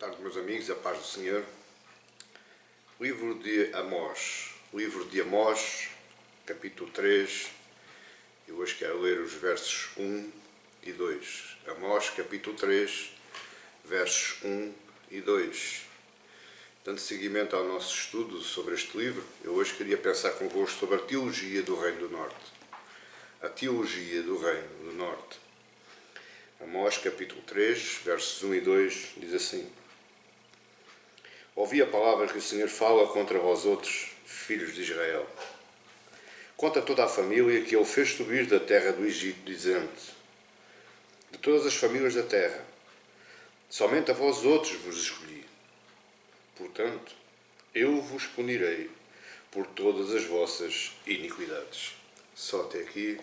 Boa tarde, meus amigos, a paz do Senhor. Livro de Amós, capítulo 3. Eu hoje quero ler os versos 1 e 2. Amós, capítulo 3, versos 1 e 2. Dando seguimento ao nosso estudo sobre este livro, eu hoje queria pensar convosco sobre a teologia do Reino do Norte. A teologia do Reino do Norte. Amós, capítulo 3, versos 1 e 2, diz assim: Ouvi a palavra que o Senhor fala contra vós outros, filhos de Israel. Conta toda a família que ele fez subir da terra do Egito, dizendo: de todas as famílias da terra, somente a vós outros vos escolhi. Portanto, eu vos punirei por todas as vossas iniquidades. Só até aqui.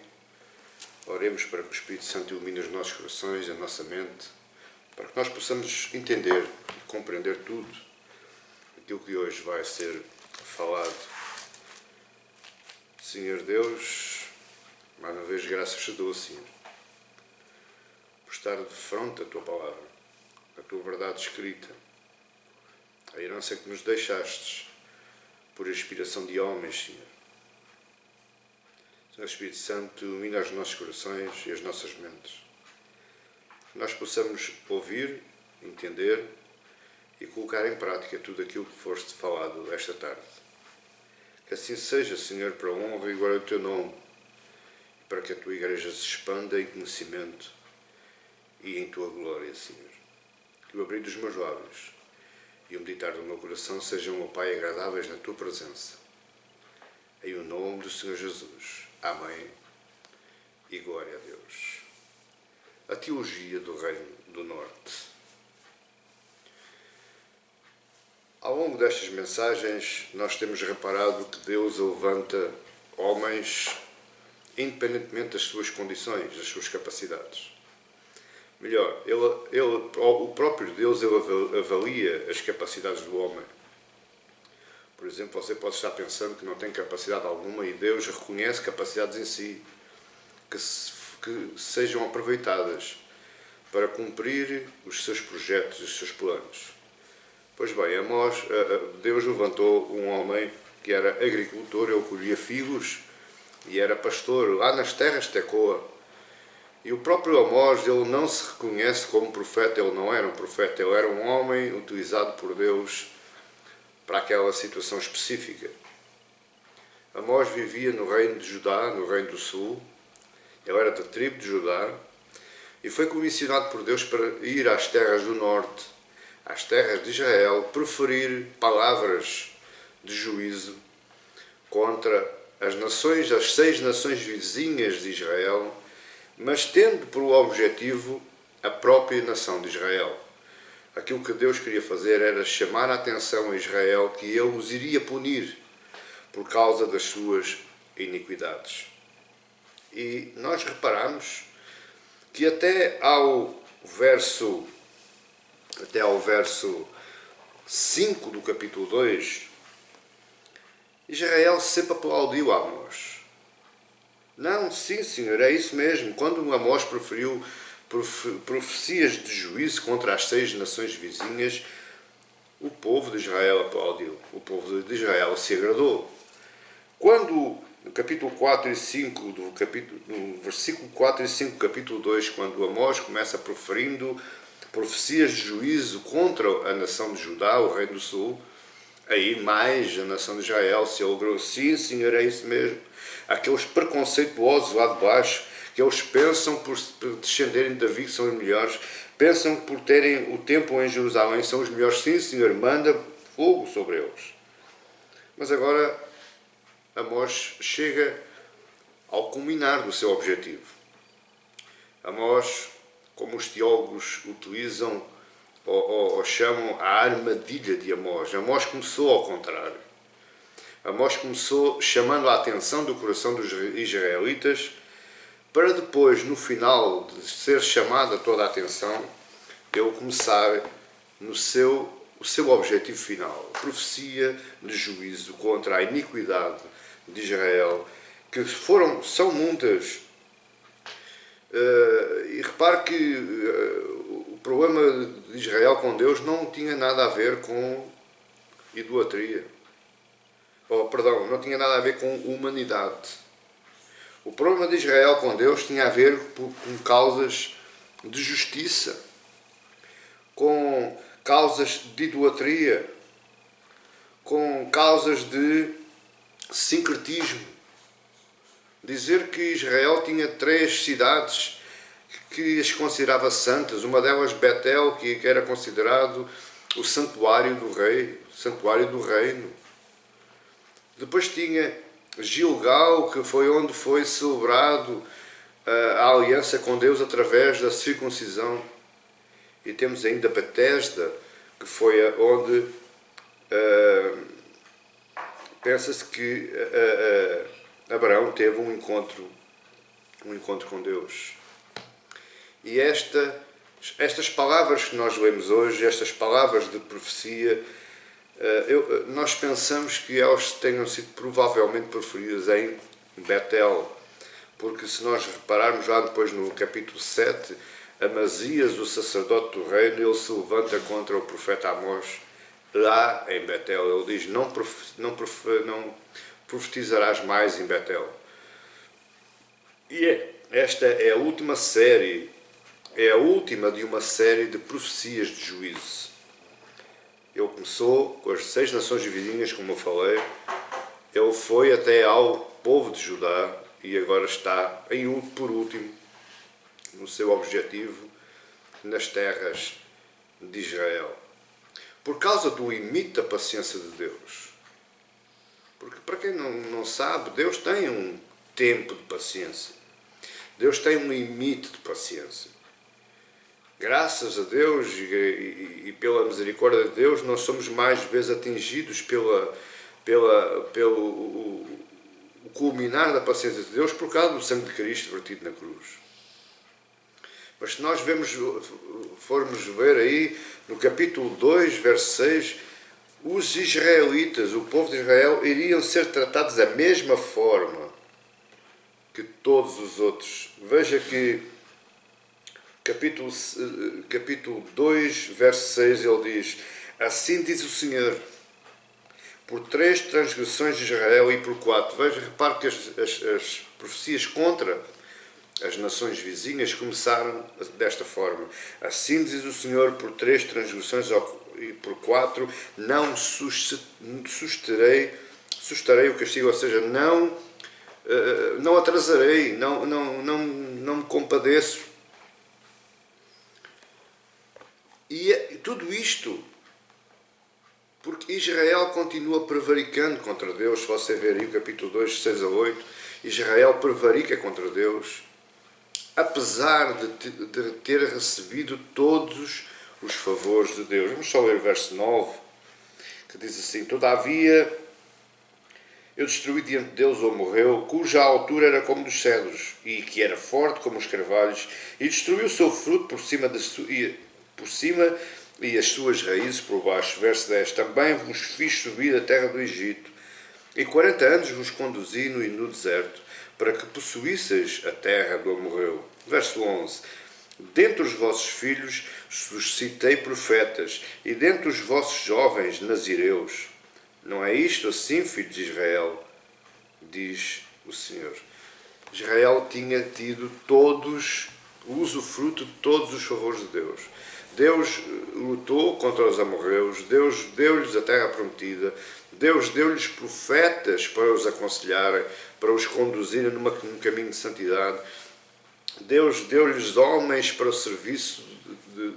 Oremos para que o Espírito Santo ilumine os nossos corações, a nossa mente, para que nós possamos entender e compreender tudo aquilo que hoje vai ser falado. Senhor Deus, mais uma vez graças te dou, Senhor, por estar de fronte à Tua palavra, a Tua verdade escrita, a herança que nos deixastes por inspiração de homens, Senhor. Senhor Espírito Santo, ilumina os nossos corações e as nossas mentes. Que nós possamos ouvir, entender e colocar em prática tudo aquilo que foste falado esta tarde. Que assim seja, Senhor, para a honra e glória do Teu nome, e para que a Tua Igreja se expanda em conhecimento e em Tua glória, Senhor. Que o abrir dos meus lábios e o meditar do meu coração sejam, ó Pai, agradáveis na Tua presença. Em o nome do Senhor Jesus. Amém. E glória a Deus. A teologia do Reino do Norte. Ao longo destas mensagens, nós temos reparado que Deus levanta homens independentemente das suas condições, das suas capacidades. Melhor, o próprio Deus avalia as capacidades do homem. Por exemplo, você pode estar pensando que não tem capacidade alguma e Deus reconhece capacidades em si que sejam aproveitadas para cumprir os seus projetos, os seus planos. Pois bem, Deus levantou um homem que era agricultor, ele colhia figos e era pastor lá nas terras de Tecoa. E o próprio Amós, ele não se reconhece como profeta, ele não era um profeta, ele era um homem utilizado por Deus para aquela situação específica. Amós vivia no reino de Judá, no reino do sul. Ele era da tribo de Judá e foi comissionado por Deus para ir às terras do norte, às terras de Israel, proferir palavras de juízo contra as nações, as 6 nações vizinhas de Israel, mas tendo por objetivo a própria nação de Israel. Aquilo que Deus queria fazer era chamar a atenção a Israel que ele os iria punir por causa das suas iniquidades. E nós reparamos que até ao verso 5 do capítulo 2, Israel sempre aplaudiu a Amós. Não, sim, Senhor, é isso mesmo. Quando Amós proferiu profecias de juízo contra as 6 nações vizinhas, o povo de Israel aplaudiu, o povo de Israel se agradou. Quando no capítulo 4 e 5, no versículo 4 e 5 do capítulo 2, quando Amós começa proferindo profecias de juízo contra a nação de Judá, o reino do sul, aí mais a nação de Israel se alegrou. Sim, Senhor, é isso mesmo. Aqueles preconceituosos lá de baixo, que eles pensam por descenderem de Davi que são os melhores, pensam que por terem o templo em Jerusalém são os melhores. Sim, Senhor, manda fogo sobre eles. Mas agora Amós chega ao culminar do seu objetivo. Amós, como os teólogos utilizam ou chamam a armadilha de Amós. Amós começou ao contrário. Amós começou chamando a atenção do coração dos israelitas para depois, no final de ser chamada toda a atenção, ele começar o seu objetivo final, a profecia de juízo contra a iniquidade de Israel, que são muitas. E repare que o problema de Israel com Deus não tinha nada a ver com idolatria. Perdão, não tinha nada a ver com humanidade. O problema de Israel com Deus tinha a ver com causas de justiça, com causas de idolatria, com causas de sincretismo. Dizer que Israel tinha 3 cidades que as considerava santas, uma delas Betel, que era considerado o santuário do rei, o santuário do reino. Depois tinha Gilgal, que foi onde foi celebrado a aliança com Deus através da circuncisão. E temos ainda Betesda, que foi onde pensa-se que Abraão teve um encontro com Deus. E estas palavras que nós lemos hoje, estas palavras de profecia, nós pensamos que elas tenham sido provavelmente proferidas em Betel, porque se nós repararmos lá depois no capítulo 7, Amazias, o sacerdote do reino, ele se levanta contra o profeta Amós lá em Betel. Ele diz, não profetizarás mais em Betel. E esta é a última série, é a última de uma série de profecias de juízo. Ele começou com as 6 nações vizinhas, como eu falei. Ele foi até ao povo de Judá e agora está, por último, no seu objetivo, nas terras de Israel. Por causa do limite da paciência de Deus. Porque, para quem não sabe, Deus tem um tempo de paciência. Deus tem um limite de paciência. Graças a Deus e pela misericórdia de Deus, nós somos mais vezes atingidos pelo culminar da paciência de Deus por causa do sangue de Cristo vertido na cruz. Mas se nós formos ver aí, no capítulo 2, verso 6, os israelitas, o povo de Israel, iriam ser tratados da mesma forma que todos os outros. Veja que capítulo 2, verso 6, ele diz, assim diz o Senhor, por 3 transgressões de Israel e por 4. Veja, repare que as profecias contra as nações vizinhas começaram desta forma. Assim diz o Senhor, por 3 transgressões e por 4, não sustarei o castigo, ou seja, não atrasarei, não me compadeço. E tudo isto porque Israel continua prevaricando contra Deus. Se você ver aí o capítulo 2, 6 a 8, Israel prevarica contra Deus, apesar de ter recebido todos os favores de Deus. Vamos só ler o verso 9, que diz assim, todavia eu destruí diante de Deus o amorreu, cuja altura era como dos cedros, e que era forte como os carvalhos, e destruiu o seu fruto por cima e as suas raízes por baixo. Verso 10, também vos fiz subir da terra do Egito, e 40 anos vos conduzi no deserto, para que possuísseis a terra do amorreu. Verso 11, dentre os vossos filhos suscitei profetas, e dentre os vossos jovens nazireus. Não é isto assim, filho de Israel? Diz o Senhor. Israel tinha tido o usufruto de todos os favores de Deus. Deus lutou contra os amorreus, Deus deu-lhes a terra prometida, Deus deu-lhes profetas para os aconselharem, para os conduzirem num caminho de santidade. Deus deu-lhes homens para o serviço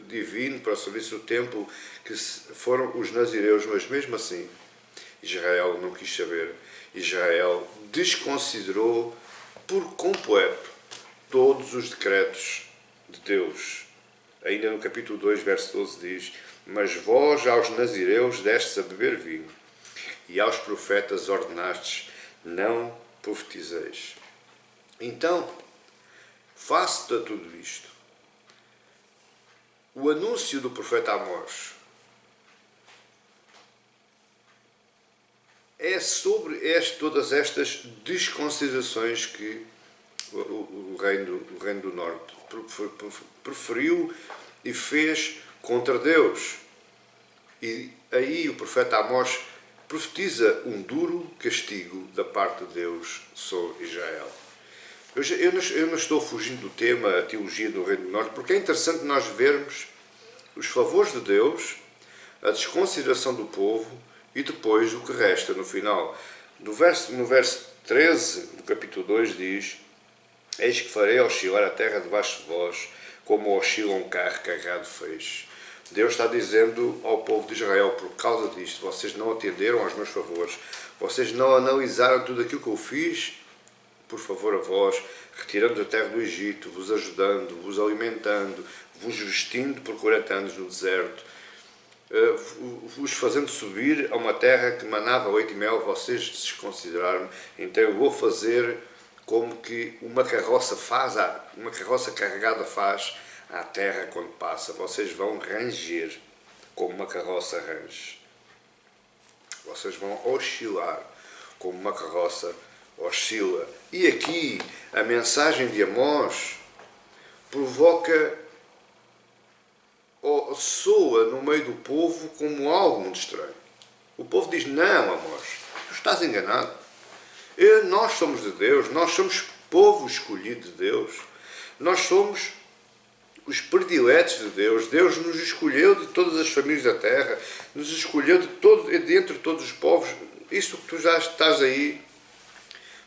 divino, para o serviço do templo, que foram os nazireus, mas mesmo assim Israel não quis saber. Israel desconsiderou por completo todos os decretos de Deus. Ainda no capítulo 2, verso 12 diz, mas vós aos nazireus destes a beber vinho, e aos profetas ordenastes, não profetizeis. Então, face de tudo isto, o anúncio do profeta Amós é sobre todas estas desconsiderações que o reino do norte preferiu e fez contra Deus. E aí o profeta Amós profetiza um duro castigo da parte de Deus sobre Israel. Eu não estou fugindo do tema, a teologia do Reino do Norte, porque é interessante nós vermos os favores de Deus, a desconsideração do povo e depois o que resta no final. No verso 13 do capítulo 2 diz: Eis que farei oscilar a terra debaixo de vós, como oscila um carro carregado de feixe. Deus está dizendo ao povo de Israel: por causa disto, vocês não atenderam aos meus favores, vocês não analisaram tudo aquilo que eu fiz por favor a vós, retirando a terra do Egito, vos ajudando, vos alimentando, vos vestindo por 40 anos no deserto, vos fazendo subir a uma terra que manava leite e mel, vocês desconsideraram. Então eu vou fazer como que uma carroça carregada faz à terra quando passa. Vocês vão ranger como uma carroça range. Vocês vão oscilar como uma carroça oscila. E aqui a mensagem de Amós provoca ou soa no meio do povo como algo muito estranho. O povo diz: não, Amós, tu estás enganado. Nós somos de Deus, nós somos povo escolhido de Deus, nós somos os prediletos de Deus. Deus nos escolheu de todas as famílias da terra, nos escolheu dentre todos os povos. Isso que tu já estás aí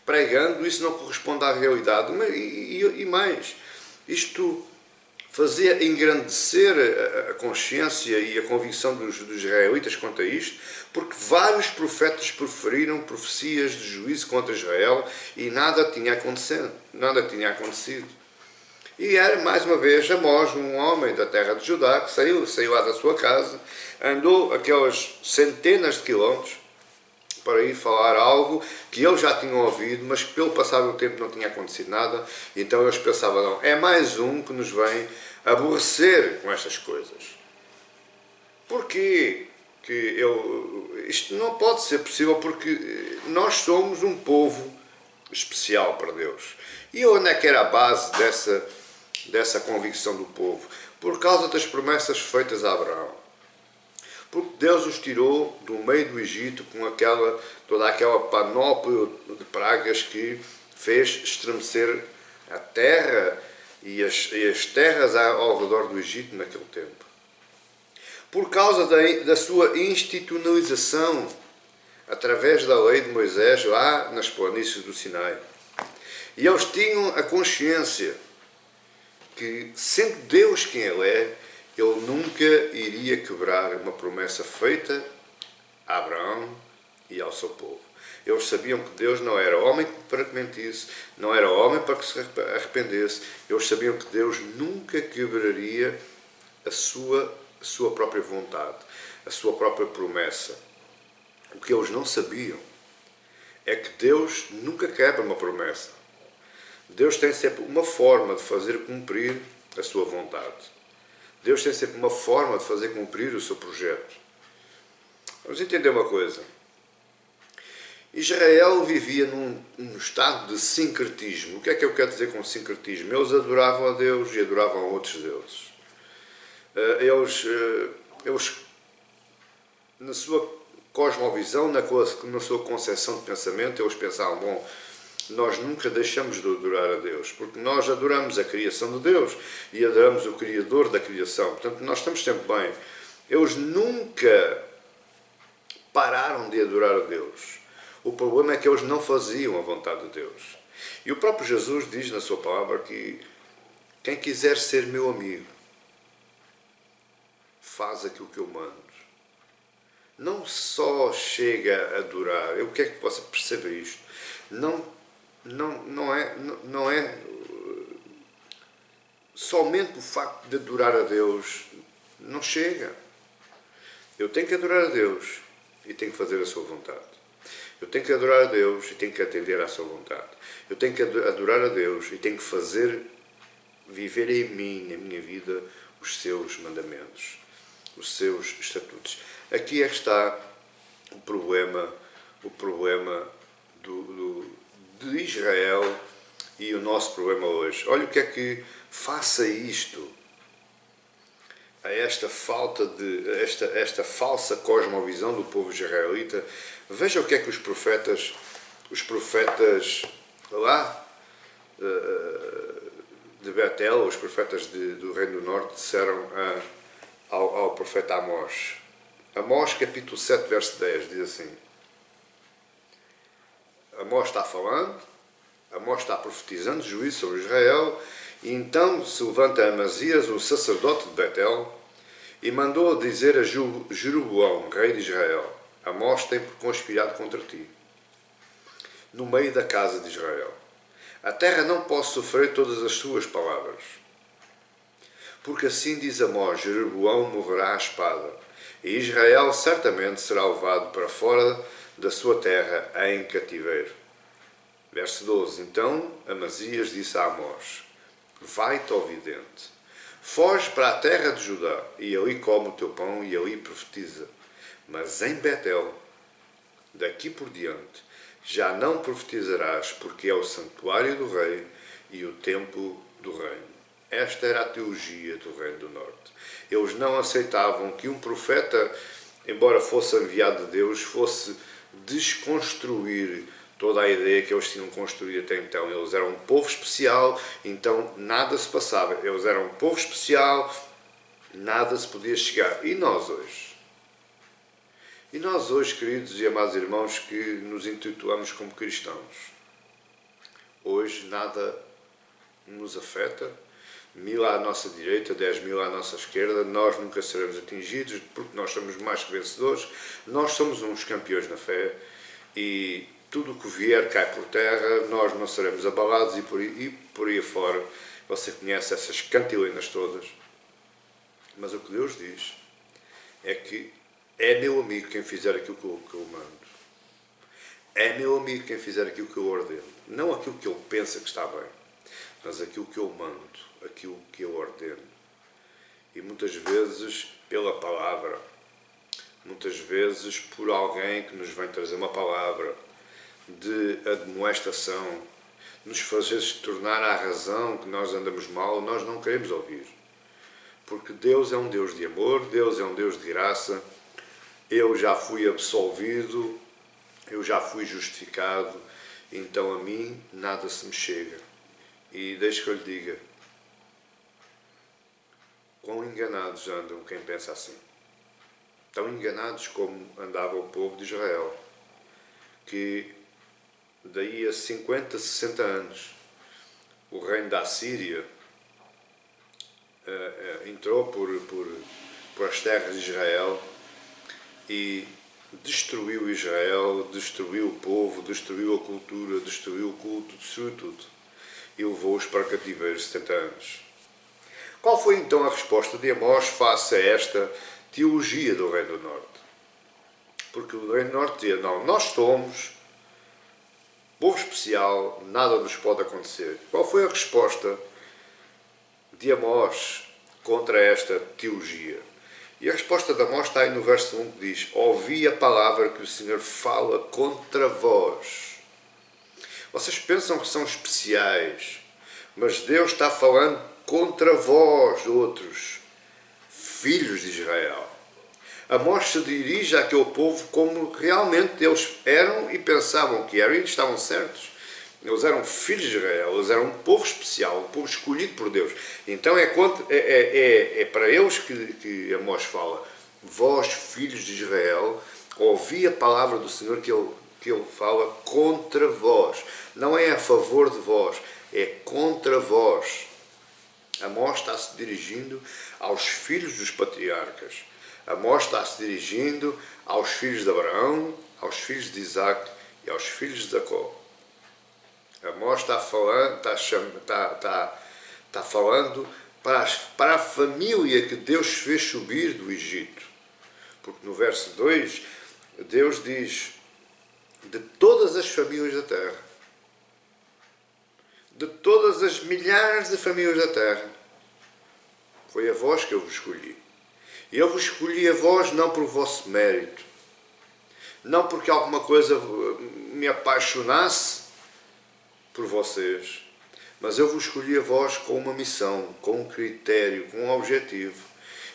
pregando, isso não corresponde à realidade. E mais, isto fazia engrandecer a consciência e a convicção dos israelitas quanto a isto, porque vários profetas proferiram profecias de juízo contra Israel e nada tinha acontecido. E era, mais uma vez, Amós, um homem da terra de Judá, que saiu lá da sua casa, andou aquelas centenas de quilómetros para ir falar algo que eles já tinham ouvido, mas que pelo passar do tempo não tinha acontecido nada. E então eles pensavam: não, é mais um que nos vem aborrecer com estas coisas. Porquê? Isto não pode ser possível, porque nós somos um povo especial para Deus. E onde é que era a base dessa convicção do povo? Por causa das promessas feitas a Abraão. Porque Deus os tirou do meio do Egito com toda aquela panóplia de pragas que fez estremecer a terra e as terras ao redor do Egito naquele tempo. Por causa da sua institucionalização através da lei de Moisés lá nas planícies do Sinai. E eles tinham a consciência que, sendo Deus quem Ele é, Ele nunca iria quebrar uma promessa feita a Abraão e ao seu povo. Eles sabiam que Deus não era homem para que mentisse, não era homem para que se arrependesse. Eles sabiam que Deus nunca quebraria a sua própria vontade, a sua própria promessa. O que eles não sabiam é que Deus nunca quebra uma promessa. Deus tem sempre uma forma de fazer cumprir a sua vontade. Deus tem sempre uma forma de fazer cumprir o seu projeto. Vamos entender uma coisa. Israel vivia num estado de sincretismo. O que é que eu quero dizer com sincretismo? Eles adoravam a Deus e adoravam a outros deuses. Eles na sua cosmovisão, na sua concepção de pensamento, eles pensavam: bom, nós nunca deixamos de adorar a Deus, porque nós adoramos a criação de Deus e adoramos o Criador da criação. Portanto, nós estamos sempre bem. Eles nunca pararam de adorar a Deus. O problema é que eles não faziam a vontade de Deus. E o próprio Jesus diz na sua palavra que quem quiser ser meu amigo, faz aquilo que eu mando. Não só chega a adorar. Eu quero que você perceba isto. Não é somente o facto de adorar a Deus. Não chega. Eu tenho que adorar a Deus e tenho que fazer a sua vontade. Eu tenho que adorar a Deus e tenho que atender à sua vontade. Eu tenho que adorar a Deus e tenho que viver em mim, na minha vida, os seus mandamentos, os seus estatutos. Aqui é que está o problema de Israel e o nosso problema hoje. Olha o que é que faça isto. a esta esta falsa cosmovisão do povo israelita, veja o que é que os profetas lá de Betel, os profetas do Reino do Norte, disseram ao profeta Amós. Amós, capítulo 7, verso 10, diz assim: Amós está falando, Amós está profetizando juízo sobre Israel, e então se levanta Amazias, o sacerdote de Betel, e mandou dizer a Jeroboão, rei de Israel: Amós tem conspirado contra ti, no meio da casa de Israel. A terra não pode sofrer todas as suas palavras. Porque assim diz Amós: Jeroboão morrerá à espada, e Israel certamente será levado para fora da sua terra em cativeiro. Verso 12. Então Amazias disse a Amós: Vai-te, ó vidente, foge para a terra de Judá, e ali come o teu pão, e ali profetiza. Mas em Betel, daqui por diante, já não profetizarás, porque é o santuário do rei e o templo do reino. Esta era a teologia do Reino do Norte. Eles não aceitavam que um profeta, embora fosse enviado de Deus, fosse desconstruir toda a ideia que eles tinham construído até então. Eles eram um povo especial, então nada se passava. Eles eram um povo especial, nada se podia chegar. E nós hoje? E nós hoje, queridos e amados irmãos, que nos intitulamos como cristãos, hoje nada nos afeta, 1000 à nossa direita, 10.000 à nossa esquerda, nós nunca seremos atingidos, porque nós somos mais que vencedores, nós somos uns campeões na fé, e tudo o que vier cai por terra, nós não seremos abalados, e por aí afora. Você conhece essas cantilenas todas, mas o que Deus diz é que é meu amigo quem fizer aquilo que eu mando. É meu amigo quem fizer aquilo que eu ordeno. Não aquilo que ele pensa que está bem, mas aquilo que eu mando, aquilo que eu ordeno. E muitas vezes pela palavra, muitas vezes por alguém que nos vem trazer uma palavra de admoestação, nos fazer se tornar a razão que nós andamos mal, nós não queremos ouvir. Porque Deus é um Deus de amor, Deus é um Deus de graça. Eu já fui absolvido, eu já fui justificado, então a mim nada se me chega. E deixe que eu lhe diga, quão enganados andam quem pensa assim. Tão enganados como andava o povo de Israel, que daí a 50, 60 anos, o reino da Assíria entrou por as terras de Israel e destruiu Israel, destruiu o povo, destruiu a cultura, destruiu o culto, destruiu tudo. E levou-os para cativeiro 70 anos. Qual foi então a resposta de Amós face a esta teologia do Reino do Norte? Porque o Reino do Norte dizia: não, nós somos povo especial, nada nos pode acontecer. Qual foi a resposta de Amós contra esta teologia? E a resposta de Amós está aí no verso 1, que diz: ouvi a palavra que o Senhor fala contra vós. Vocês pensam que são especiais, mas Deus está falando contra vós, outros, filhos de Israel. Amós se dirige àquele povo como realmente eles eram e pensavam que eram, e estavam certos. Eles eram filhos de Israel, eles eram um povo especial, um povo escolhido por Deus. Então é para eles que Amós fala: vós, filhos de Israel, ouvi a palavra do Senhor que ele fala contra vós. Não é a favor de vós, é contra vós. Amós está-se dirigindo aos filhos dos patriarcas. Amós está-se dirigindo aos filhos de Abraão, aos filhos de Isaac e aos filhos de Jacó. Amós está falando para a família que Deus fez subir do Egito. Porque no verso 2, Deus diz: de todas as famílias da terra, de todas as milhares de famílias da terra, foi a vós que eu vos escolhi. E eu vos escolhi a vós não por vosso mérito, não porque alguma coisa me apaixonasse por vocês, mas eu vos escolhi a vós com uma missão, com um critério, com um objetivo.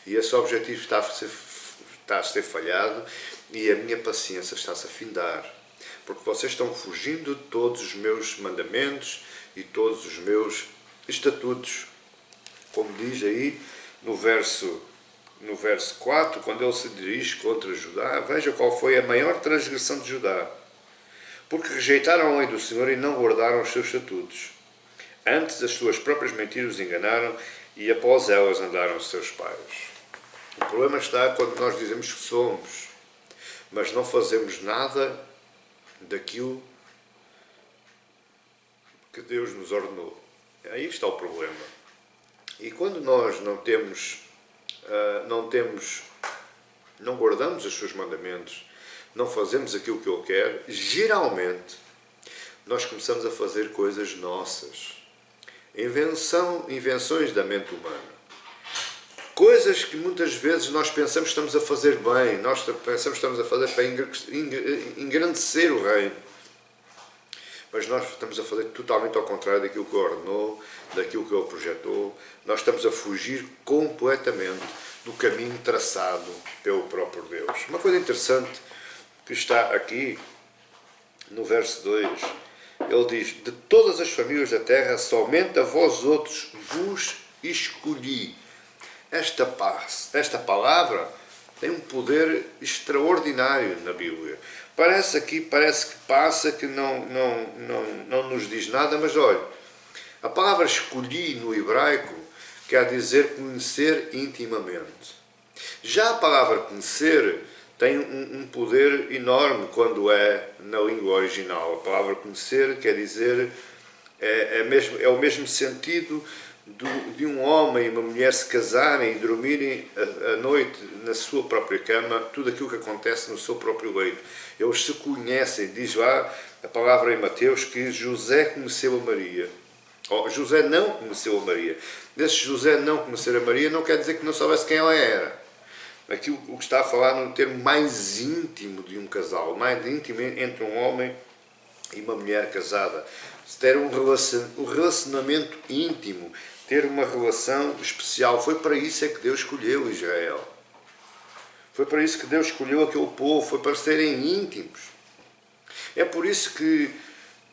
E esse objetivo está a ser falhado e a minha paciência está-se a findar. Porque vocês estão fugindo de todos os meus mandamentos e todos os meus estatutos. Como diz aí no verso 4, quando ele se dirige contra Judá, veja qual foi a maior transgressão de Judá. Porque rejeitaram a lei do Senhor e não guardaram os seus estatutos. Antes as suas próprias mentiras os enganaram e após elas andaram os seus pais. O problema está quando nós dizemos que somos, mas não fazemos nada daquilo que Deus nos ordenou. Aí está o problema. E quando nós não guardamos os seus mandamentos, não fazemos aquilo que Ele quer, geralmente nós começamos a fazer coisas nossas. Invenções da mente humana. Coisas que muitas vezes nós pensamos que estamos a fazer bem, nós pensamos que estamos a fazer para engrandecer o reino. Mas nós estamos a fazer totalmente ao contrário daquilo que Ele ordenou, daquilo que Ele projetou. Nós estamos a fugir completamente do caminho traçado pelo próprio Deus. Uma coisa interessante que está aqui no verso 2, ele diz: de todas as famílias da terra, somente a vós outros vos escolhi. Esta palavra tem um poder extraordinário na Bíblia. Parece que passa, que não nos diz nada, mas olha, a palavra escolhi no hebraico quer dizer conhecer intimamente. Já a palavra conhecer tem um poder enorme quando é na língua original. A palavra conhecer quer dizer, é o mesmo sentido de um homem e uma mulher se casarem e dormirem à noite na sua própria cama, tudo aquilo que acontece no seu próprio leito. Eles se conhecem. Diz lá a palavra em Mateus que José conheceu a Maria. José não conheceu a Maria. Desse José não conhecer a Maria não quer dizer que não soubesse quem ela era. Aqui o que está a falar no termo mais íntimo de um casal, mais íntimo entre um homem e uma mulher casada. Ter um relacionamento íntimo, ter uma relação especial. Foi para isso é que Deus escolheu Israel. Foi para isso que Deus escolheu aquele povo, foi para serem íntimos. É por isso que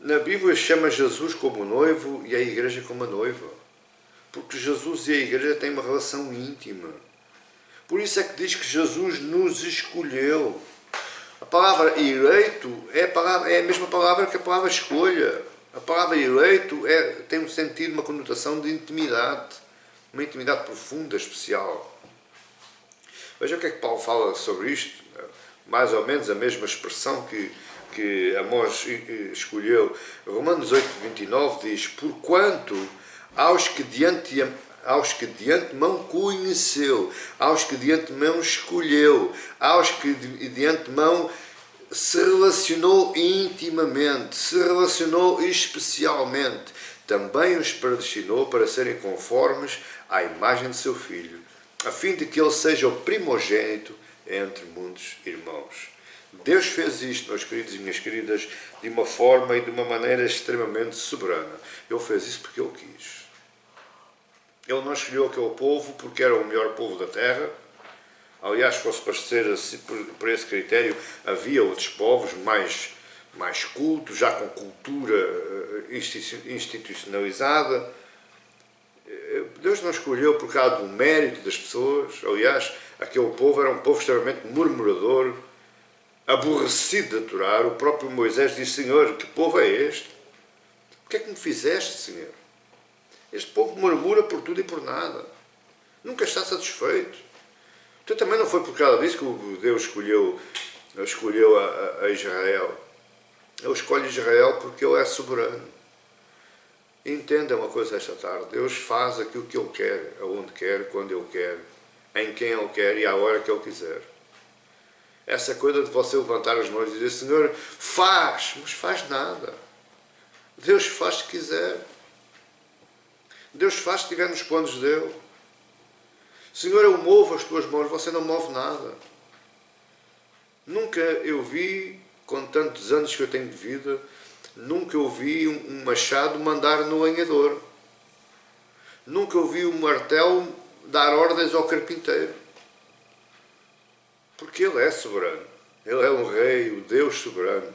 na Bíblia chama Jesus como noivo e a igreja como a noiva. Porque Jesus e a igreja têm uma relação íntima. Por isso é que diz que Jesus nos escolheu. A palavra eleito é a mesma palavra que a palavra escolha. A palavra eleito tem um sentido, uma conotação de intimidade. Uma intimidade profunda, especial. Veja o que é que Paulo fala sobre isto. Mais ou menos a mesma expressão que Amós escolheu. Romanos 8:29 diz: porquanto aos que de antemão conheceu, aos que de antemão escolheu, aos que de antemão se relacionou intimamente, se relacionou especialmente, também os predestinou para serem conformes à imagem de seu Filho, a fim de que ele seja o primogênito entre muitos irmãos. Deus fez isto, meus queridos e minhas queridas, de uma forma e de uma maneira extremamente soberana. Ele fez isso porque Ele quis. Ele não escolheu aquele povo porque era o melhor povo da terra. Aliás, se fosse para ser assim, por esse critério, havia outros povos mais cultos, já com cultura institucionalizada. Deus não escolheu por causa do mérito das pessoas. Aliás, aquele povo era um povo extremamente murmurador, aborrecido de aturar. O próprio Moisés disse: Senhor, que povo é este? O que é que me fizeste, Senhor? Este povo murmura por tudo e por nada. Nunca está satisfeito. Então também não foi por causa disso que Deus escolheu a Israel. Ele escolhe Israel porque Ele é soberano. Entenda uma coisa esta tarde. Deus faz aquilo que Ele quer, aonde quer, quando Ele quer, em quem Ele quer e à hora que Ele quiser. Essa coisa de você levantar as mãos e dizer: Senhor, faz, mas faz nada. Deus faz se quiser. Deus faz se estiver nos planos dele. Senhor, eu movo as tuas mãos, você não move nada. Nunca eu vi, com tantos anos que eu tenho de vida, nunca eu vi um machado mandar no lenhador. Nunca eu vi um martelo dar ordens ao carpinteiro. Porque Ele é soberano. Ele é um rei, o Deus soberano.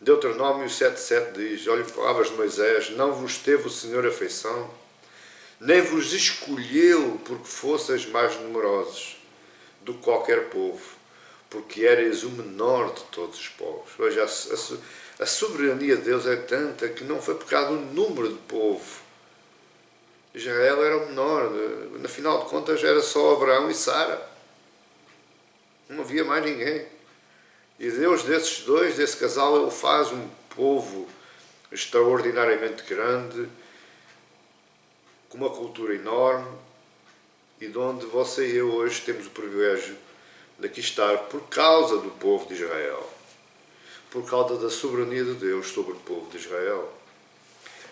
Deuteronômio 7,7 diz: olhem palavras de Moisés, não vos teve o Senhor afeição, nem vos escolheu porque fosseis mais numerosos do que qualquer povo, porque erais o menor de todos os povos. Veja, a soberania de Deus é tanta que não foi por causa do número de povo. Israel era o menor, na final de contas era só Abraão e Sara. Não havia mais ninguém. E Deus desses dois, desse casal, Ele faz um povo extraordinariamente grande, com uma cultura enorme, e de onde você e eu hoje temos o privilégio de aqui estar por causa do povo de Israel, por causa da soberania de Deus sobre o povo de Israel.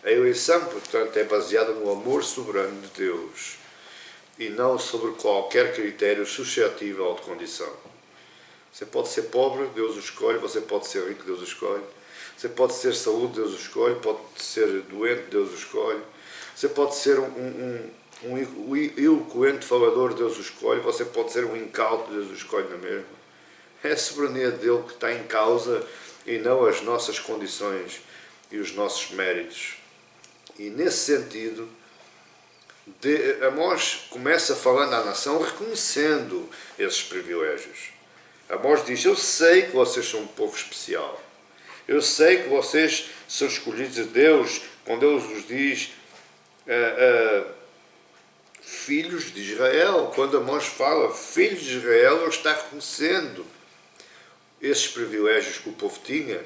A eleição, portanto, é baseada no amor soberano de Deus e não sobre qualquer critério suscetível de condição. Você pode ser pobre, Deus o escolhe. Você pode ser rico, Deus o escolhe. Você pode ser saúde, Deus o escolhe. Pode ser doente, Deus o escolhe. Você pode ser um eloquente falador, Deus o escolhe. Você pode ser um incauto, Deus o escolhe na mesma. É a soberania dele que está em causa e não as nossas condições e os nossos méritos. E nesse sentido, Amós começa falando à nação reconhecendo esses privilégios. Amós diz: eu sei que vocês são um povo especial. Eu sei que vocês são escolhidos de Deus, quando Deus vos diz filhos de Israel. Quando Amós fala filhos de Israel, ele está reconhecendo esses privilégios que o povo tinha.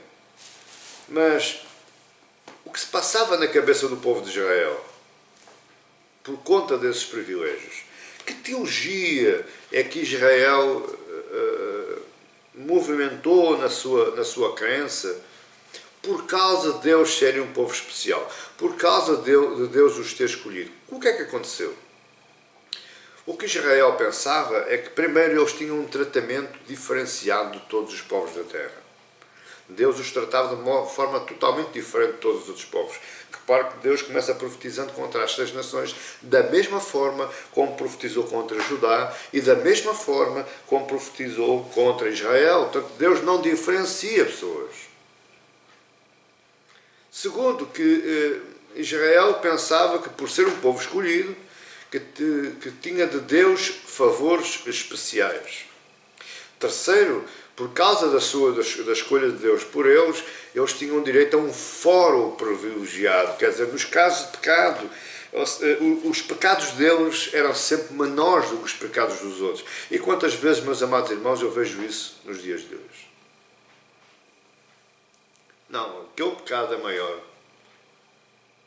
Mas o que se passava na cabeça do povo de Israel por conta desses privilégios? Que teologia é que Israel movimentou na sua crença por causa de Deus serem um povo especial, por causa de Deus os ter escolhido? O que é que aconteceu? O que Israel pensava é que primeiro eles tinham um tratamento diferenciado de todos os povos da terra. Deus os tratava de uma forma totalmente diferente de todos os outros povos. Repare que Deus começa profetizando contra as 6 nações, da mesma forma como profetizou contra Judá e da mesma forma como profetizou contra Israel. Portanto, Deus não diferencia pessoas. Segundo, que Israel pensava que por ser um povo escolhido, que tinha de Deus favores especiais. Terceiro, por causa da escolha de Deus por eles tinham direito a um fórum privilegiado. Quer dizer, nos casos de pecado, os pecados deles eram sempre menores do que os pecados dos outros. E quantas vezes, meus amados irmãos, eu vejo isso nos dias de hoje? Não, aquele pecado é maior.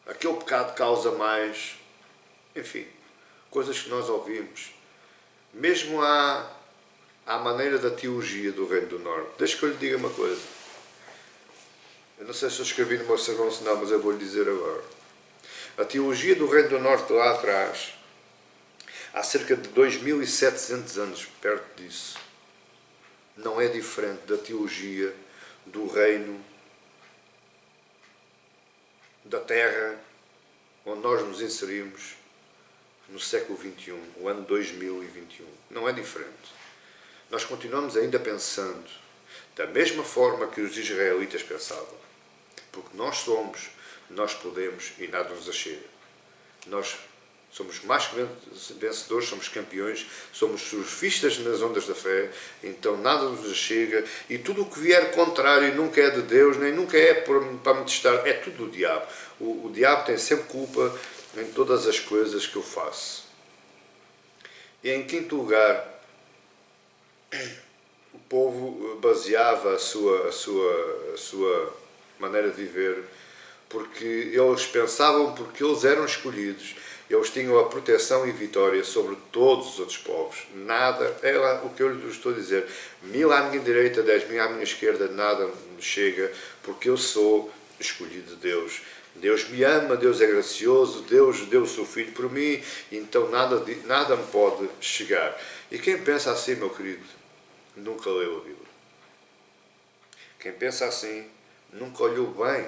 Aquele pecado causa mais. Enfim, coisas que nós ouvimos. Mesmo à maneira da teologia do Reino do Norte. Deixa que eu lhe diga uma coisa. Eu não sei se eu escrevi no meu sermão, se não, mas eu vou-lhe dizer agora. A teologia do Reino do Norte lá atrás, há cerca de 2700 anos, perto disso, não é diferente da teologia do reino da Terra, onde nós nos inserimos no século XXI, o ano 2021. Não é diferente. Nós continuamos ainda pensando da mesma forma que os israelitas pensavam. Porque nós somos, nós podemos e nada nos achega. Nós somos mais que vencedores, somos campeões, somos surfistas nas ondas da fé, então nada nos achega, e tudo o que vier contrário nunca é de Deus, nem nunca é para me testar, é tudo do diabo. O diabo tem sempre culpa em todas as coisas que eu faço. E em quinto lugar, o povo baseava a sua maneira de viver porque eles pensavam, porque eles eram escolhidos, eles tinham a proteção e vitória sobre todos os outros povos. Nada, é lá o que eu lhes estou a dizer, 1000 à minha direita, 10.000 à minha esquerda, nada me chega, porque eu sou escolhido de Deus. Deus me ama, Deus é gracioso, Deus deu o seu Filho por mim, então nada me pode chegar. E quem pensa assim, meu querido, nunca leu a Bíblia. Quem pensa assim, nunca olhou bem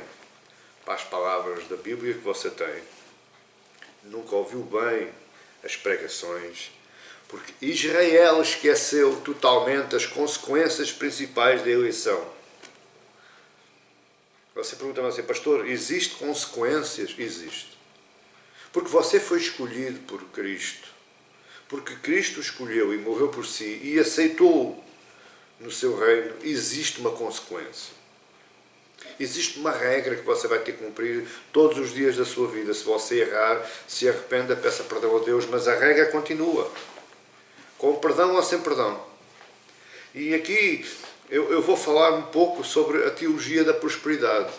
para as palavras da Bíblia que você tem. Nunca ouviu bem as pregações, porque Israel esqueceu totalmente as consequências principais da eleição. Você pergunta-me assim, pastor, existe consequências? Existe. Porque você foi escolhido por Cristo. Porque Cristo escolheu e morreu por si e aceitou no seu reino, existe uma consequência. Existe uma regra que você vai ter que cumprir todos os dias da sua vida. Se você errar, se arrependa, peça perdão a Deus, mas a regra continua. Com perdão ou sem perdão. E aqui eu vou falar um pouco sobre a teologia da prosperidade.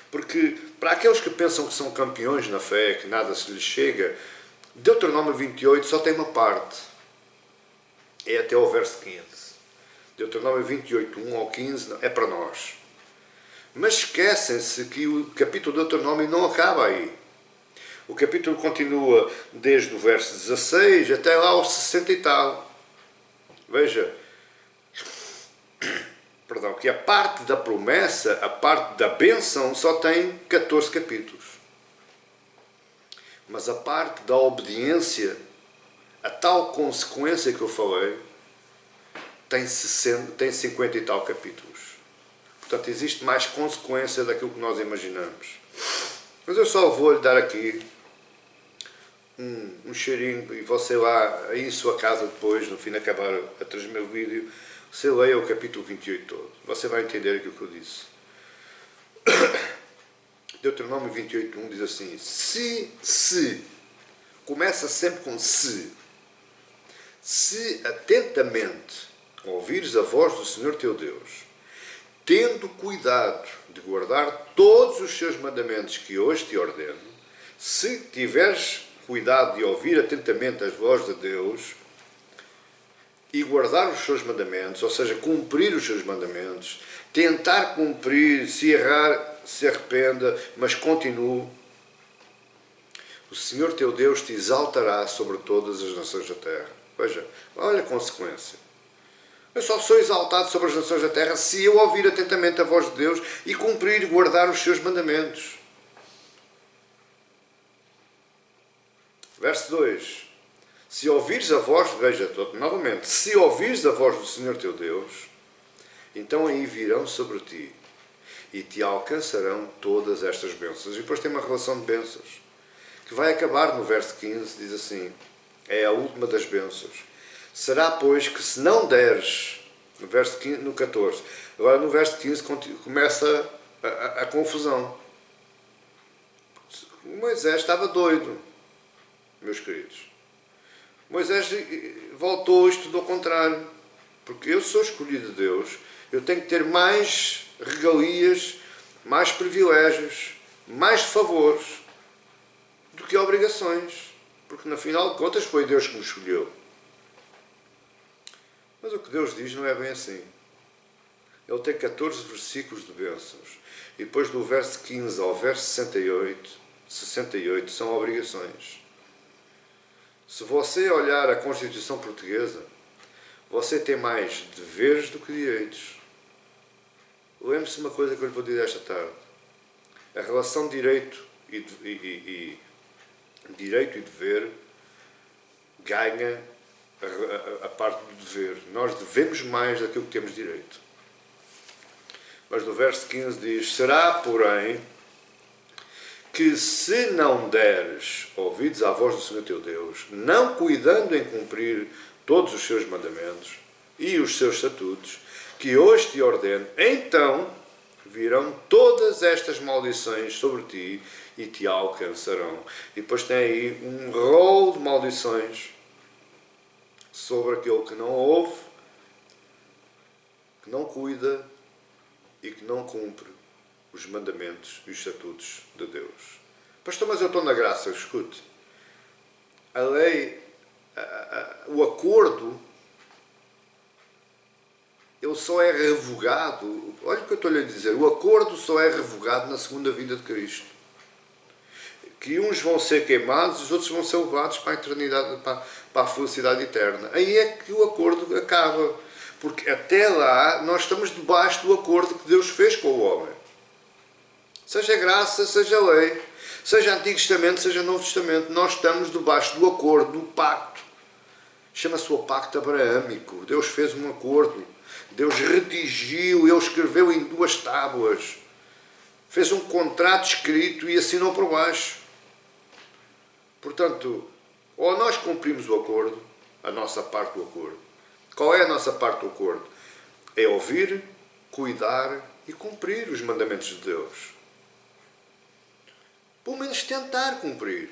Porque para aqueles que pensam que são campeões na fé, que nada se lhes chega, Deuteronômio 28 só tem uma parte. É até o verso 15. Deuteronômio 28, 1 ao 15, é para nós. Mas esquecem-se que o capítulo de Deuteronômio não acaba aí. O capítulo continua desde o verso 16 até lá aos 60 e tal. Veja, perdão, que a parte da promessa, a parte da bênção, só tem 14 capítulos. Mas a parte da obediência, a tal consequência que eu falei, tem 50 e tal capítulos. Portanto, existe mais consequência daquilo que nós imaginamos. Mas eu só vou lhe dar aqui um cheirinho, e você lá em sua casa depois, no fim de acabar a transmitir o vídeo, você leia o capítulo 28 todo. Você vai entender aquilo que eu disse. Deuteronômio 28, 1 diz assim, se, começa sempre com se atentamente ouvires a voz do Senhor teu Deus, tendo cuidado de guardar todos os seus mandamentos que hoje te ordeno, se tiveres cuidado de ouvir atentamente as vozes de Deus e guardar os seus mandamentos, ou seja, cumprir os seus mandamentos, tentar cumprir, se errar, se arrependa, mas continue, o Senhor teu Deus te exaltará sobre todas as nações da terra. Veja, olha a consequência. Eu só sou exaltado sobre as nações da terra se eu ouvir atentamente a voz de Deus e cumprir e guardar os seus mandamentos. Verso 2. Se ouvires a voz, veja novamente, se ouvires a voz do Senhor teu Deus, então aí virão sobre ti e te alcançarão todas estas bênçãos. E depois tem uma relação de bênçãos, que vai acabar no verso 15, diz assim, é a última das bênçãos. Será, pois, que se não deres, no verso 15, no 14, agora no verso 15 começa a confusão. Moisés estava doido, meus queridos. Moisés voltou e estudou ao contrário. Porque eu sou escolhido de Deus, eu tenho que ter mais regalias, mais privilégios, mais favores do que obrigações. Porque, no final de contas, foi Deus que me escolheu. Mas o que Deus diz não é bem assim. Ele tem 14 versículos de bênçãos. E depois do verso 15 ao verso 68 são obrigações. Se você olhar a Constituição Portuguesa, você tem mais deveres do que direitos. Lembre-se de uma coisa que eu lhe vou dizer esta tarde. A relação direito e dever ganha a parte do dever. Nós devemos mais daquilo que temos direito. Mas no verso 15 diz, será, porém, que se não deres ouvidos à voz do Senhor teu Deus, não cuidando em cumprir todos os seus mandamentos e os seus estatutos, que hoje te ordeno, então virão todas estas maldições sobre ti e te alcançarão. E depois tem aí um rol de maldições sobre aquele que não ouve, que não cuida e que não cumpre os mandamentos e os estatutos de Deus. Pastor, mas eu estou na graça, escute. A lei, o acordo, ele só é revogado. Olha o que eu estou-lhe a dizer. O acordo só é revogado na segunda vinda de Cristo. Que uns vão ser queimados e os outros vão ser levados para a eternidade, para a felicidade eterna. Aí é que o acordo acaba. Porque até lá nós estamos debaixo do acordo que Deus fez com o homem. Seja graça, seja lei. Seja Antigo Testamento, seja Novo Testamento, nós estamos debaixo do acordo, do pacto. Chama-se o pacto abraâmico. Deus fez um acordo. Deus redigiu, Ele escreveu em 2 tábuas. Fez um contrato escrito e assinou por baixo. Portanto, ou nós cumprimos o acordo, a nossa parte do acordo. Qual é a nossa parte do acordo? É ouvir, cuidar e cumprir os mandamentos de Deus. Pelo menos tentar cumprir.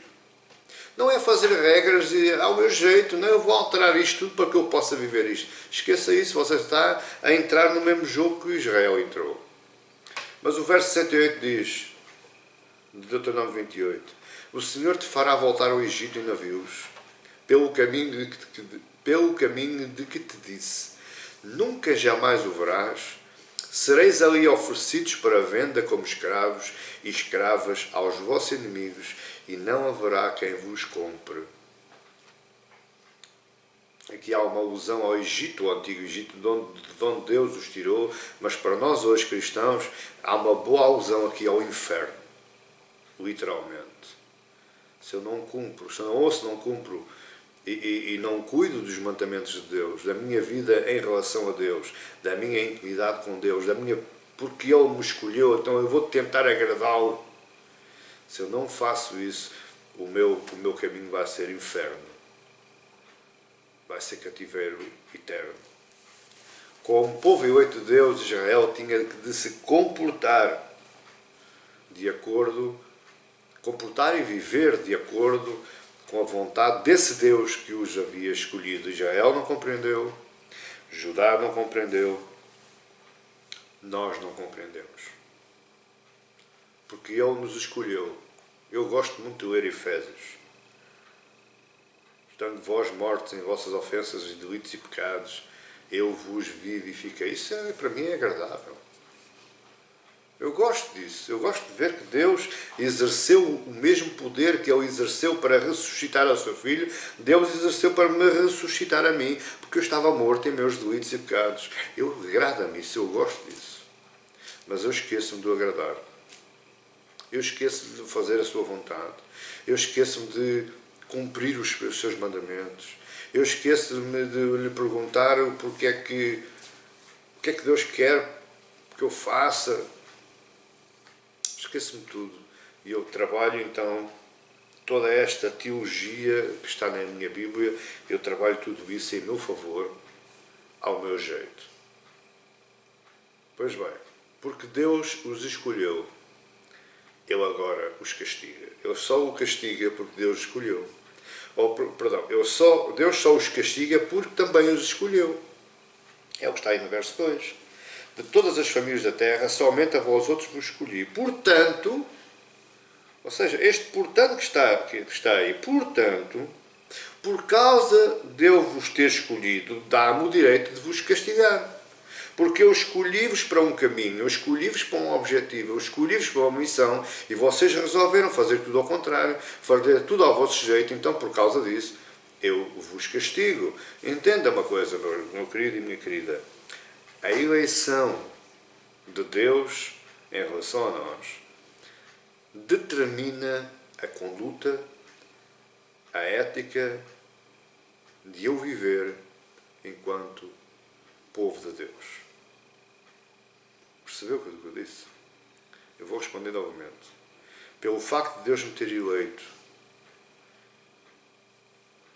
Não é fazer regras e ao meu jeito, não, eu vou alterar isto tudo para que eu possa viver isto. Esqueça isso, você está a entrar no mesmo jogo que Israel entrou. Mas o verso 68 diz, de Deuteronômio 28, o Senhor te fará voltar ao Egito em navios, pelo caminho de que te disse. Nunca jamais o verás. Sereis ali oferecidos para venda como escravos e escravas aos vossos inimigos, e não haverá quem vos compre. Aqui há uma alusão ao Egito, ao Antigo Egito, de onde Deus os tirou, mas para nós hoje cristãos há uma boa alusão aqui ao inferno, literalmente. Se eu não cumpro, se eu não ouço, não cumpro e não cuido dos mandamentos de Deus, da minha vida em relação a Deus, da minha intimidade com Deus, porque Ele me escolheu, então eu vou tentar agradá-lo. Se eu não faço isso, o meu caminho vai ser inferno. Vai ser cativeiro eterno. Como povo eleito de Deus, Israel tinha de se comportar de acordo, comportar e viver de acordo com a vontade desse Deus que os havia escolhido. Israel não compreendeu, Judá não compreendeu, nós não compreendemos. Porque Ele nos escolheu. Eu gosto muito de ler Efésios. Estando vós mortos em vossas ofensas e delitos e pecados, eu vos vivifiquei. Isso para mim é agradável. Eu gosto disso. Eu gosto de ver que Deus exerceu o mesmo poder que Ele exerceu para ressuscitar ao seu Filho. Deus exerceu para me ressuscitar a mim, porque eu estava morto em meus delitos e pecados. Agrada-me isso, eu gosto disso. Mas eu esqueço-me de o agradar. Eu esqueço-me de fazer a sua vontade. Eu esqueço-me de cumprir os seus mandamentos. Eu esqueço-me de lhe perguntar o que é que Deus quer que eu faça. Esqueço-me tudo. E eu trabalho então toda esta teologia que está na minha Bíblia, eu trabalho tudo isso em meu favor, ao meu jeito. Pois bem, porque Deus os escolheu, Ele agora os castiga. Ele só o castiga porque Deus escolheu. Deus só os castiga porque também os escolheu. É o que está aí no verso 2. De todas as famílias da terra, somente a vós outros vos escolhi. Portanto, ou seja, este portanto que está aí, portanto, por causa de eu vos ter escolhido, dá-me o direito de vos castigar. Porque eu escolhi-vos para um caminho, eu escolhi-vos para um objetivo, eu escolhi-vos para uma missão e vocês resolveram fazer tudo ao contrário, fazer tudo ao vosso jeito, então por causa disso eu vos castigo. Entenda uma coisa, meu querido e minha querida, a eleição de Deus em relação a nós determina a conduta, a ética de eu viver enquanto povo de Deus. Percebeu o que eu disse? Eu vou responder novamente. Pelo facto de Deus me ter eleito,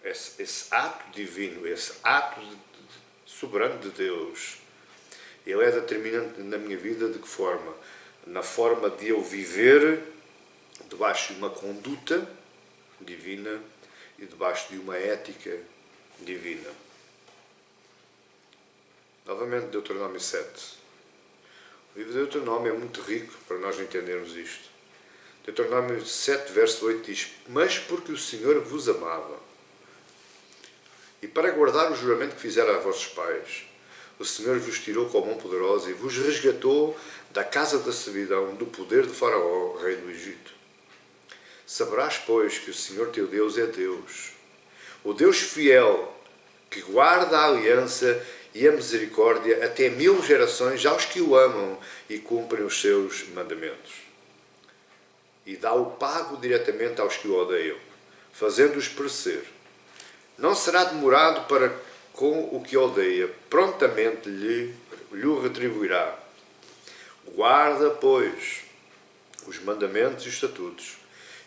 esse ato divino, esse ato soberano de Deus, ele é determinante na minha vida de que forma? Na forma de eu viver debaixo de uma conduta divina e debaixo de uma ética divina. Novamente, Deuteronômio 7. O livro de Deuteronômio é muito rico para nós entendermos isto. Deuteronômio 7, verso 8 diz: mas porque o Senhor vos amava, e para guardar o juramento que fizera a vossos pais, o Senhor vos tirou com a mão poderosa e vos resgatou da casa da servidão, do poder de Faraó, rei do Egito. Saberás, pois, que o Senhor teu Deus é Deus, o Deus fiel, que guarda a aliança e a misericórdia até 1000 gerações aos que o amam e cumprem os seus mandamentos. e dá o pago diretamente aos que o odeiam, fazendo-os perecer. Não será demorado para com o que odeia, prontamente lhe retribuirá. Guarda, pois, os mandamentos e os estatutos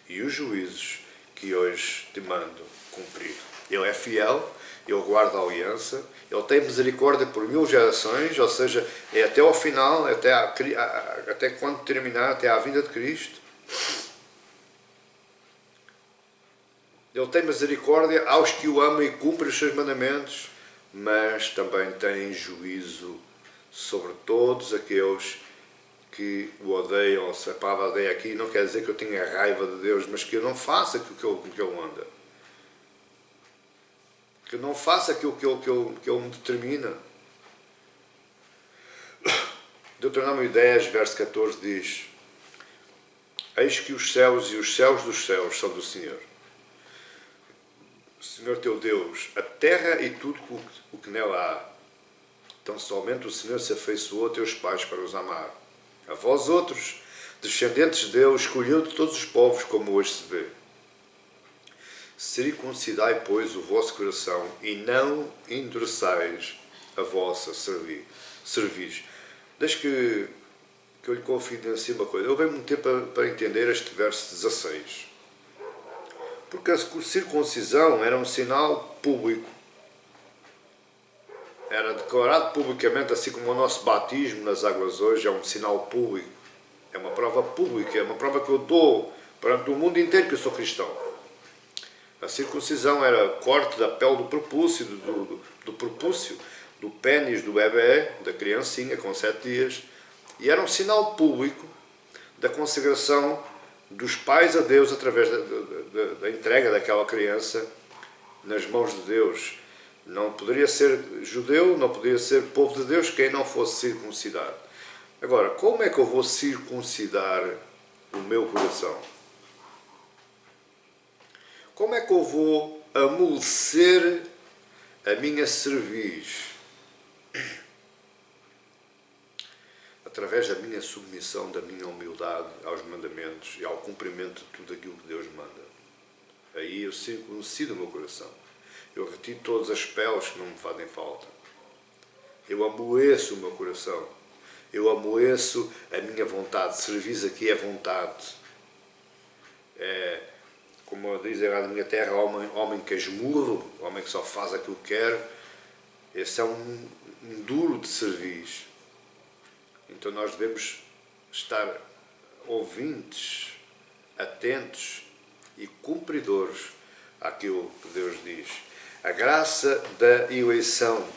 e os juízos que hoje te mando cumprir. Ele é fiel, ele guarda a aliança, ele tem misericórdia por 1000 gerações, ou seja, é até ao final, até quando terminar, até à vinda de Cristo. Ele tem misericórdia aos que o amam e cumprem os seus mandamentos, mas também tem juízo sobre todos aqueles que o odeiam. Se a palavra odeia aqui não quer dizer que eu tenha raiva de Deus, mas que eu não faça aquilo que ele manda. Que eu não faça aquilo que ele me determina. Deuteronômio 10, verso 14 diz: Eis que os céus e os céus dos céus são do Senhor. O Senhor teu Deus, a terra e tudo o que nela há. Então somente o Senhor se afeiçoou a teus pais para os amar. A vós outros, descendentes de Deus, escolheu de todos os povos, como hoje se vê. Circuncidai, pois, o vosso coração e não endureçais a vossa cerviz. Desde que eu lhe confidencie uma coisa. Eu venho muito tempo para entender este verso 16. Porque a circuncisão era um sinal público. Era declarado publicamente, assim como o nosso batismo nas águas hoje é um sinal público. É uma prova pública, é uma prova que eu dou perante o mundo inteiro que eu sou cristão. A circuncisão era corte da pele do prepúcio, do prepúcio, do pênis do bebê, da criancinha com 7 dias, e era um sinal público da consagração dos pais a Deus através da entrega daquela criança nas mãos de Deus. Não poderia ser judeu, não poderia ser povo de Deus quem não fosse circuncidado. Agora, como é que eu vou circuncidar o meu coração? Como é que eu vou amolecer a minha cerviz? Através da minha submissão, da minha humildade aos mandamentos e ao cumprimento de tudo aquilo que Deus manda. Aí eu circuncido o meu coração. Eu retiro todas as peles que não me fazem falta. Eu amoleço o meu coração. Eu amoleço a minha vontade. Cerviz aqui é vontade. É, como dizem lá na minha terra, homem que é esmurro, homem que só faz aquilo que quer. Esse é um duro de cerviz. Então nós devemos estar ouvintes, atentos e cumpridores àquilo que Deus diz. A graça da eleição,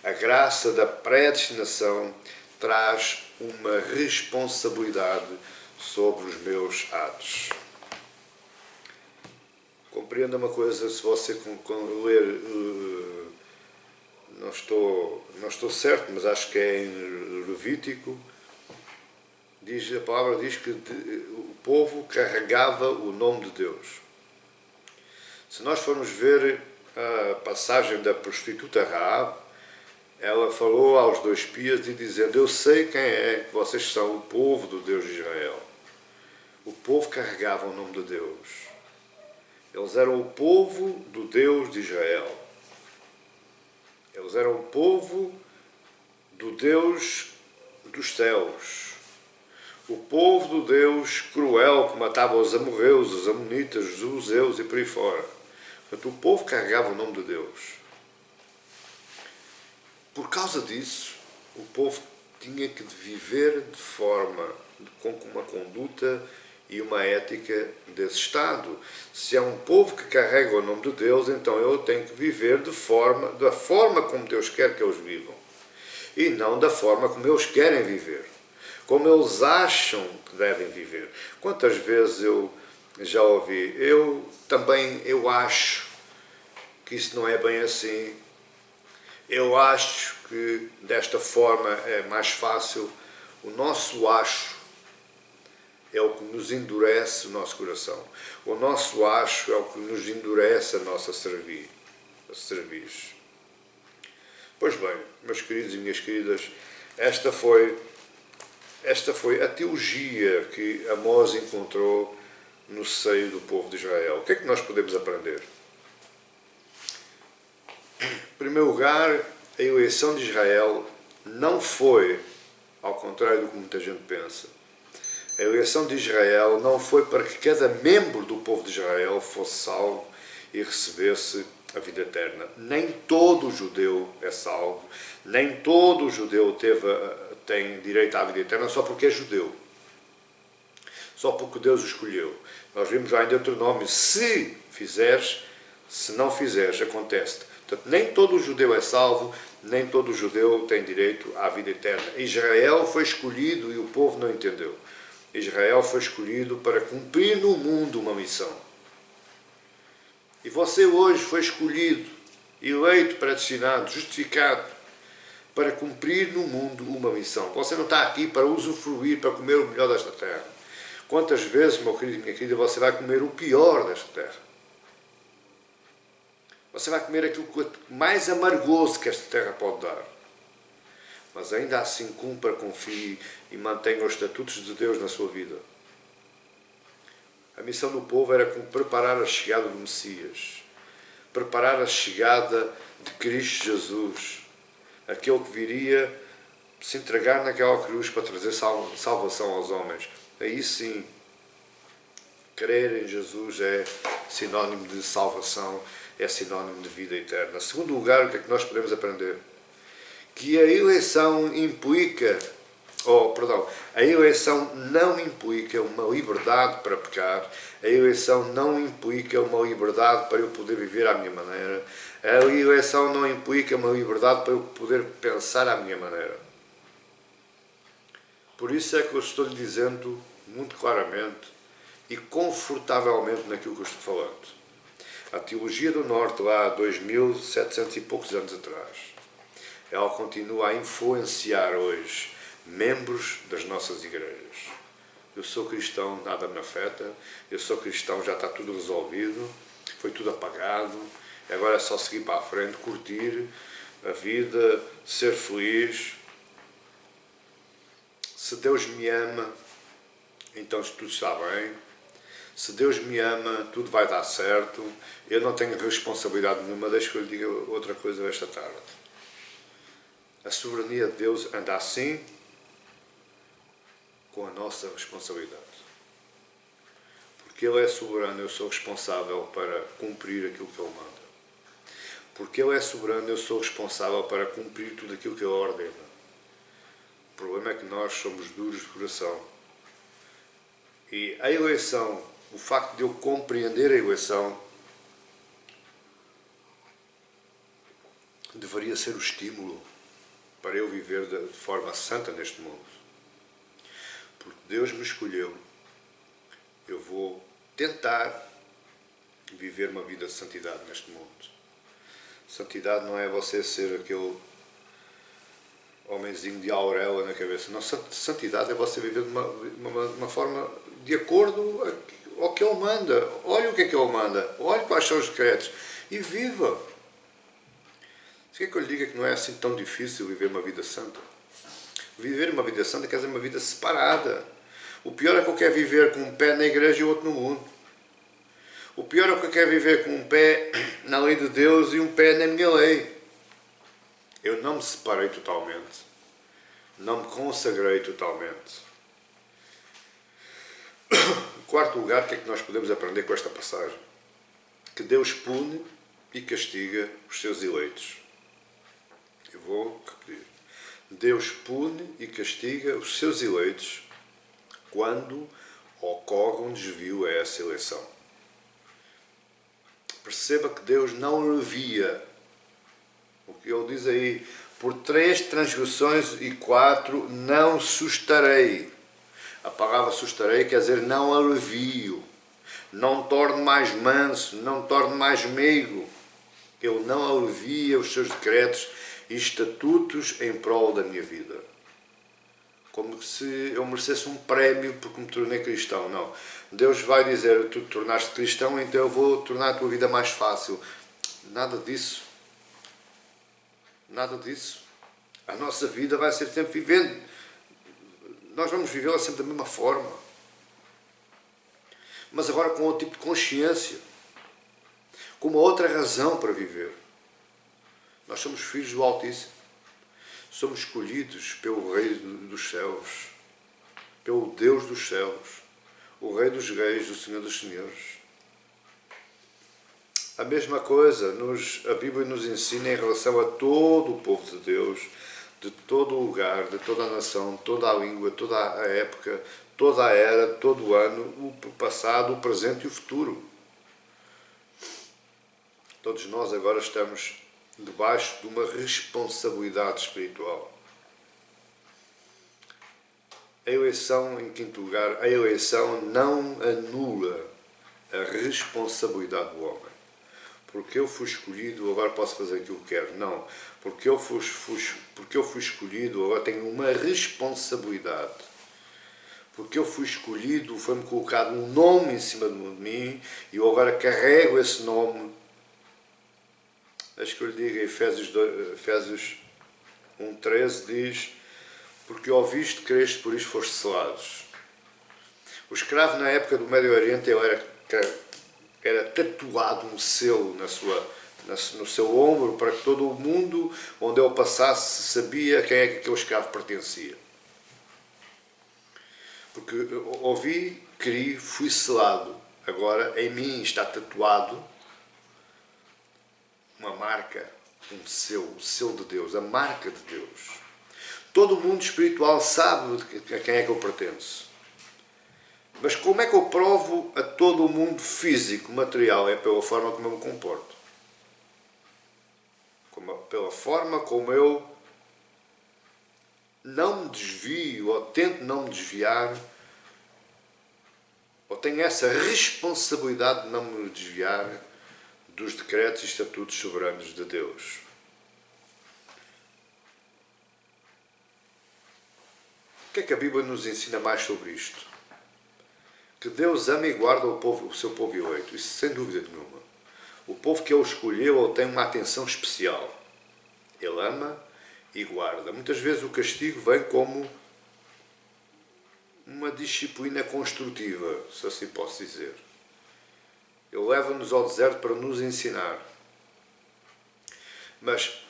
a graça da predestinação traz uma responsabilidade sobre os meus atos. Compreenda uma coisa, se você ler, não estou certo, mas acho que é em Levítico, a palavra diz que o povo carregava o nome de Deus. Se nós formos ver a passagem da prostituta Raab, ela falou aos 2 espias e dizendo: eu sei quem é, que vocês são o povo do Deus de Israel. O povo carregava o nome de Deus. Eles eram o povo do Deus de Israel. Eles eram o povo do Deus dos céus. O povo do Deus cruel que matava os amorreus, os amonitas, os jebuseus e por aí fora. Portanto, o povo carregava o nome de Deus. Por causa disso, o povo tinha que viver de forma, com uma conduta e uma ética desse Estado. Se é um povo que carrega o nome de Deus, então eu tenho que viver da forma como Deus quer que eles vivam. E não da forma como eles querem viver. Como eles acham que devem viver. Quantas vezes eu já ouvi, eu acho que isso não é bem assim. Eu acho que desta forma é mais fácil. O nosso acho é o que nos endurece o nosso coração. O nosso acho é o que nos endurece a nossa cerviz. Pois bem, meus queridos e minhas queridas, esta foi a teologia que Amós encontrou no seio do povo de Israel. O que é que nós podemos aprender? Em primeiro lugar, a eleição de Israel não foi, ao contrário do que muita gente pensa, a eleição de Israel não foi para que cada membro do povo de Israel fosse salvo e recebesse a vida eterna. Nem todo judeu é salvo, nem todo judeu tem direito à vida eterna só porque é judeu. Só porque Deus o escolheu. Nós vimos já em Deuteronômio, se fizeres, se não fizeres, acontece. Portanto, nem todo judeu é salvo, nem todo judeu tem direito à vida eterna. Israel foi escolhido e o povo não entendeu. Israel foi escolhido para cumprir no mundo uma missão. E você hoje foi escolhido, eleito, predestinado, justificado, para cumprir no mundo uma missão. Você não está aqui para usufruir, para comer o melhor desta terra. Quantas vezes, meu querido e minha querida, você vai comer o pior desta terra? Você vai comer aquilo mais amargoso que esta terra pode dar. Mas ainda assim cumpra, confie e mantenha os estatutos de Deus na sua vida. A missão do povo era preparar a chegada do Messias, preparar a chegada de Cristo Jesus, aquele que viria se entregar naquela cruz para trazer salvação aos homens. Aí sim, crer em Jesus é sinónimo de salvação, é sinónimo de vida eterna. Em segundo lugar, o que é que nós podemos aprender? Que a eleição implica, a eleição não implica uma liberdade para pecar, a eleição não implica uma liberdade para eu poder viver à minha maneira, a eleição não implica uma liberdade para eu poder pensar à minha maneira. Por isso é que eu estou lhe dizendo muito claramente e confortavelmente naquilo que eu estou falando. A teologia do Norte, lá há 2700 e poucos anos atrás, ela continua a influenciar hoje membros das nossas igrejas. Eu sou cristão, nada me afeta. Eu sou cristão, já está tudo resolvido. Foi tudo apagado. Agora é só seguir para a frente, curtir a vida, ser feliz. Se Deus me ama, então tudo está bem. Se Deus me ama, tudo vai dar certo. Eu não tenho responsabilidade nenhuma. Deixa que eu lhe diga outra coisa esta tarde. A soberania de Deus anda assim com a nossa responsabilidade. Porque Ele é soberano, eu sou responsável para cumprir aquilo que Ele manda. Porque Ele é soberano, eu sou responsável para cumprir tudo aquilo que Ele ordena. O problema é que nós somos duros de coração. E a eleição, o facto de eu compreender a eleição, deveria ser o estímulo para eu viver de forma santa neste mundo. Porque Deus me escolheu, eu vou tentar viver uma vida de santidade neste mundo. Santidade não é você ser aquele homenzinho de auréola na cabeça. Não, santidade é você viver de uma forma de acordo ao que Ele manda. Olhe o que é que Ele manda, olhe quais são os decretos e viva. Se quer que eu lhe diga que não é assim tão difícil viver uma vida santa? Viver uma vida santa quer dizer uma vida separada. O pior é que eu quero viver com um pé na igreja e o outro no mundo. O pior é que eu quero viver com um pé na lei de Deus e um pé na minha lei. Eu não me separei totalmente. Não me consagrei totalmente. Em quarto lugar, o que é que nós podemos aprender com esta passagem? Que Deus pune e castiga os seus eleitos. Eu vou repetir. Deus pune e castiga os seus eleitos quando ocorre um desvio a essa eleição. Perceba que Deus não revia. O que Ele diz aí, por 3 transgressões e 4 não sustarei. A palavra sustarei quer dizer não alivio, não torne mais manso, não torne mais meigo. Ele não alivia os seus decretos e estatutos em prol da minha vida. Como se eu merecesse um prémio porque me tornei cristão. Não. Deus vai dizer, tu te tornaste cristão, então eu vou tornar a tua vida mais fácil. Nada disso. Nada disso. A nossa vida vai ser sempre vivendo. Nós vamos vivê-la sempre da mesma forma. mas agora com outro tipo de consciência, com uma outra razão para viver. Nós somos filhos do Altíssimo. Somos escolhidos pelo Rei dos céus, pelo Deus dos céus, o Rei dos reis, o Senhor dos senhores. A mesma coisa a Bíblia nos ensina em relação a todo o povo de Deus, de todo o lugar, de toda a nação, toda a língua, toda a época, toda a era, todo o ano, o passado, o presente e o futuro. Todos nós agora estamos debaixo de uma responsabilidade espiritual. A eleição, em quinto lugar, a eleição não anula a responsabilidade do homem. Porque eu fui escolhido, agora posso fazer aquilo que quero. Não. Porque eu fui escolhido, agora tenho uma responsabilidade. Porque eu fui escolhido, foi-me colocado um nome em cima de mim e eu agora carrego esse nome. Acho que eu lhe digo, em Efésios 1,13 diz: porque ouviste, creste, por isso foste selados. O escravo na época do Médio Oriente era tatuado um selo no seu ombro para que todo o mundo onde ele passasse sabia quem é que aquele escravo pertencia. Porque ouvi, criei, fui selado. Agora em mim está tatuado uma marca, um selo, o selo de Deus, a marca de Deus. Todo o mundo espiritual sabe a quem é que eu pertenço. Mas como é que eu provo a todo o mundo físico, material? É pela forma como eu me comporto. Pela forma como eu não me desvio, ou tento não me desviar, ou tenho essa responsabilidade de não me desviar dos decretos e estatutos soberanos de Deus. O que é que a Bíblia nos ensina mais sobre isto? Que Deus ama e guarda o seu povo eleito, isso sem dúvida nenhuma. O povo que Ele escolheu, Ele tem uma atenção especial. Ele ama e guarda. Muitas vezes o castigo vem como uma disciplina construtiva, se assim posso dizer. Ele leva-nos ao deserto para nos ensinar. Mas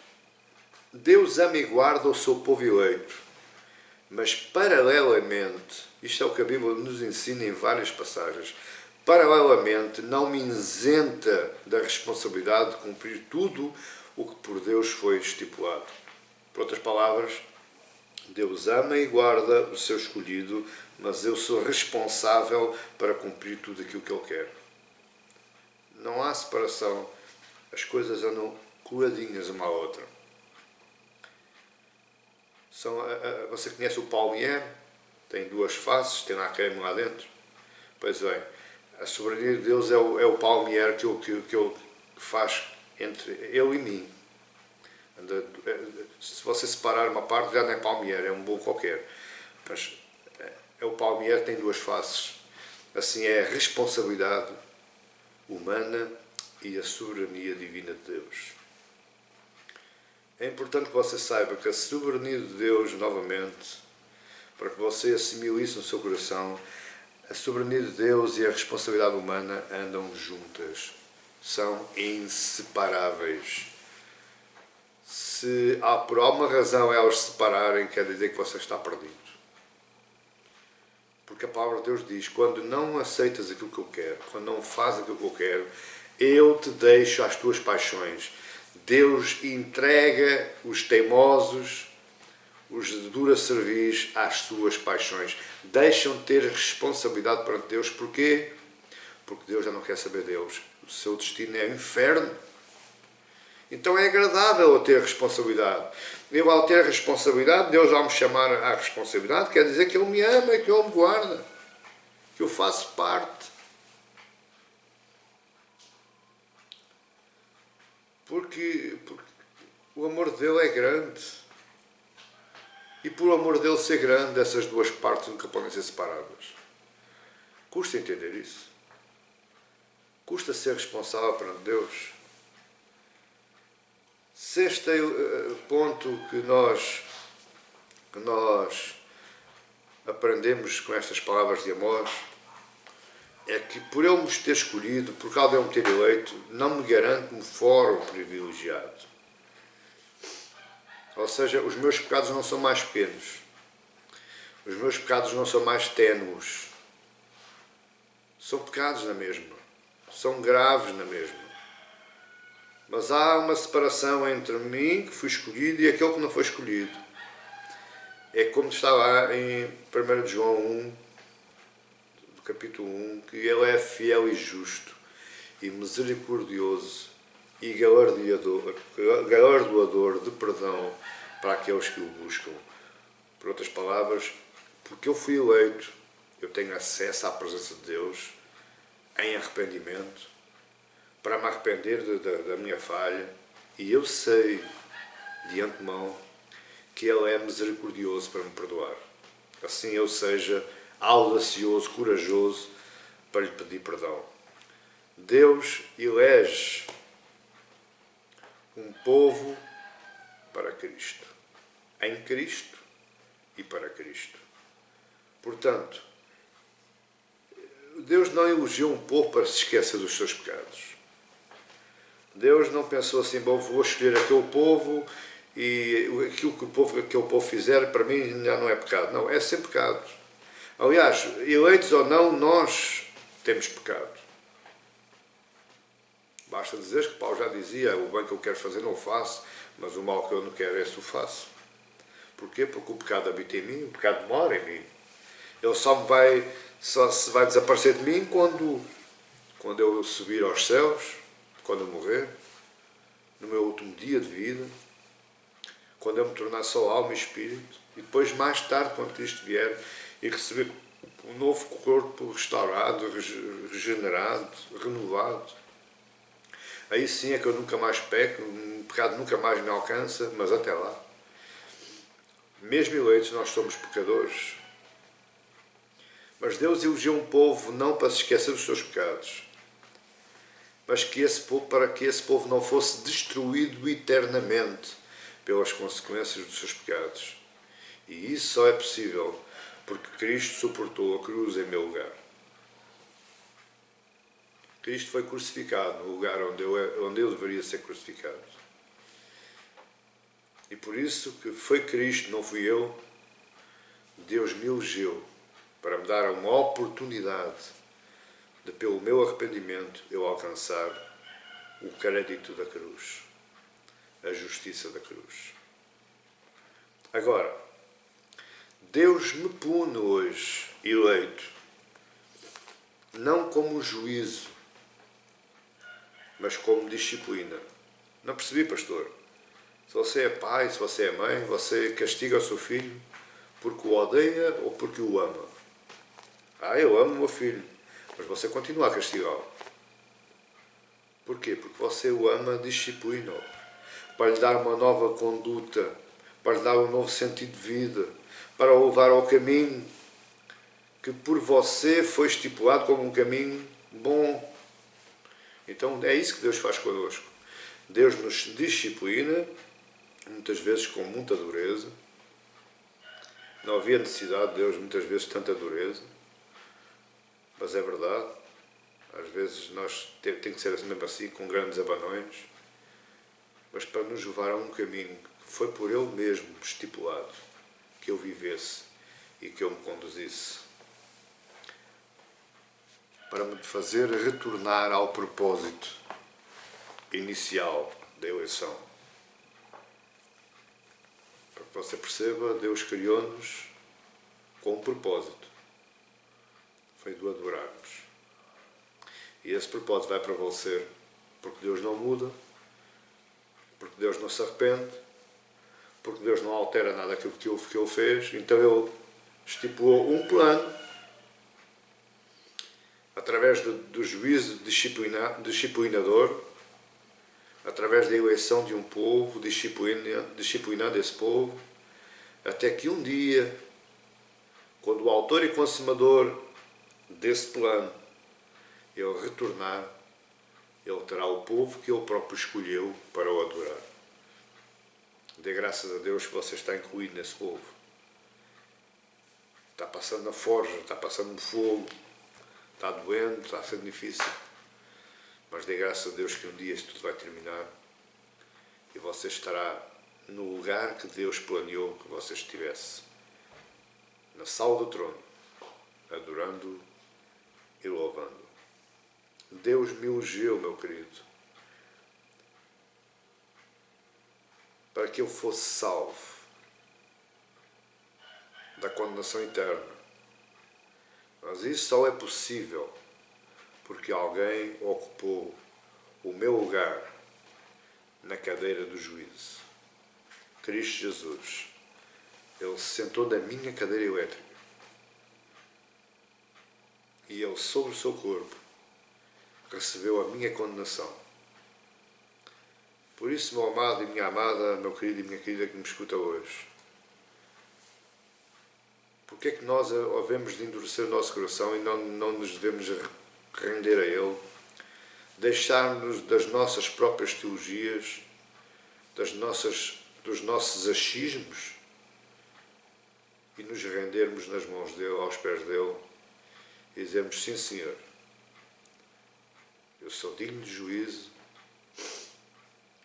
Deus ama e guarda o seu povo eleito. Mas paralelamente, isto é o que a Bíblia nos ensina em várias passagens, paralelamente não me isenta da responsabilidade de cumprir tudo o que por Deus foi estipulado. Por outras palavras, Deus ama e guarda o seu escolhido, mas eu sou responsável para cumprir tudo aquilo que Ele quer. Não há separação, as coisas andam coladinhas uma à outra. Você conhece o palmier? Tem duas faces, tem lá creme lá dentro. Pois bem, a soberania de Deus é o palmier que Ele faz entre Ele e mim. Se você separar uma parte, já não é palmier, é um bolo qualquer. Mas o palmier tem duas faces. Assim é a responsabilidade humana e a soberania divina de Deus. É importante que você saiba que a soberania de Deus, novamente, para que você assimile isso no seu coração, a soberania de Deus e a responsabilidade humana andam juntas. São inseparáveis. Se por alguma razão elas se separarem, quer dizer que você está perdido. Porque a palavra de Deus diz: quando não aceitas aquilo que eu quero, quando não fazes aquilo que eu quero, eu te deixo às tuas paixões. Deus entrega os teimosos, os de dura cerviz, às suas paixões. Deixam de ter responsabilidade perante Deus. Porquê? Porque Deus já não quer saber deles. O seu destino é o inferno. Então é agradável eu ter responsabilidade. Eu, ao ter responsabilidade, Deus vai me chamar à responsabilidade, quer dizer que Ele me ama e que Ele me guarda, que eu faço parte. Porque o amor dele é grande. E por o amor dele ser grande, essas duas partes nunca podem ser separadas. Custa entender isso. Custa ser responsável perante Deus. Se este é o ponto que nós aprendemos com estas palavras de amor, é que por Ele me ter escolhido, por causa de eu me ter eleito, não me garante que me fórum privilegiado. Ou seja, os meus pecados não são mais pequenos. Os meus pecados não são mais ténues. São pecados na mesma. São graves na mesma. Mas há uma separação entre mim, que fui escolhido, e aquele que não foi escolhido. É como está lá em 1 João 1, do capítulo 1, que Ele é fiel e justo, e misericordioso, e galardoador de perdão para aqueles que o buscam. Por outras palavras, porque eu fui eleito, eu tenho acesso à presença de Deus em arrependimento, para me arrepender da minha falha, e eu sei de antemão que Ele é misericordioso para me perdoar. Assim eu seja audacioso, corajoso para lhe pedir perdão. Deus elege um povo para Cristo, em Cristo e para Cristo. Portanto, Deus não elegeu um povo para se esquecer dos seus pecados. Deus não pensou assim, bom, vou escolher aquele povo e aquilo que aquele povo fizer, para mim já não é pecado. Não, é sempre pecado. Aliás, eleitos ou não, nós temos pecado. Basta dizer que Paulo já dizia, o bem que eu quero fazer não o faço, mas o mal que eu não quero, esse o faço. Porquê? Porque o pecado habita em mim, o pecado mora em mim. Ele só se vai desaparecer de mim quando eu subir aos céus, quando eu morrer, no meu último dia de vida, quando eu me tornar só alma e espírito, e depois mais tarde, quando Cristo vier, e receber um novo corpo restaurado, regenerado, renovado. Aí sim é que eu nunca mais peco, o pecado nunca mais me alcança, mas até lá. Mesmo eleitos, nós somos pecadores. Mas Deus elegeu um povo não para se esquecer dos seus pecados, mas para que esse povo não fosse destruído eternamente pelas consequências dos seus pecados. E isso só é possível porque Cristo suportou a cruz em meu lugar. Cristo foi crucificado no lugar onde eu deveria ser crucificado. E por isso que foi Cristo, não fui eu, Deus me elegeu para me dar uma oportunidade de, pelo meu arrependimento, eu alcançar o crédito da cruz, a justiça da cruz. Agora, Deus me pune hoje, eleito, não como juízo, mas como disciplina. Não percebi, pastor? Se você é pai, se você é mãe, você castiga o seu filho porque o odeia ou porque o ama? Eu amo o meu filho, mas você continua a castigá-lo. Porquê? Porque você o ama, disciplina-o, para lhe dar uma nova conduta, para lhe dar um novo sentido de vida, para o levar ao caminho que por você foi estipulado como um caminho bom. Então é isso que Deus faz connosco. Deus nos disciplina, muitas vezes com muita dureza. Não havia necessidade de Deus muitas vezes tanta dureza, mas é verdade. Às vezes tem que ser mesmo assim, com grandes abanões, mas para nos levar a um caminho que foi por Ele mesmo estipulado, que eu vivesse e que eu me conduzisse, para me fazer retornar ao propósito inicial da eleição. Para que você perceba, Deus criou-nos com um propósito. Foi de o adorarmos. E esse propósito vai prevalecer porque Deus não muda, porque Deus não se arrepende, porque Deus não altera nada daquilo que Ele fez. Então Ele estipulou um plano através do juízo disciplinador, através da eleição de um povo, disciplinando esse povo, até que um dia, quando o autor e consumador desse plano Ele retornar, Ele terá o povo que Ele próprio escolheu para o adorar. Dê graças a Deus que você está incluído nesse povo. Está passando na forja, está passando no fogo, está doendo, está a ser difícil, mas dê graças a Deus que um dia isto tudo vai terminar e você estará no lugar que Deus planeou que você estivesse, na sala do trono, adorando e louvando. Deus me ungiu, meu querido, para que eu fosse salvo da condenação eterna. Mas isso só é possível porque alguém ocupou o meu lugar na cadeira do juízo. Cristo Jesus. Ele se sentou na minha cadeira elétrica. E ele, sobre o seu corpo, recebeu a minha condenação. Por isso, meu amado e minha amada, meu querido e minha querida que me escuta hoje, porque é que nós havemos de endurecer o nosso coração e não nos devemos render a Ele, deixar-nos das nossas próprias teologias, dos nossos achismos e nos rendermos nas mãos dele, aos pés dele e dizermos: sim, Senhor, eu sou digno de juízo,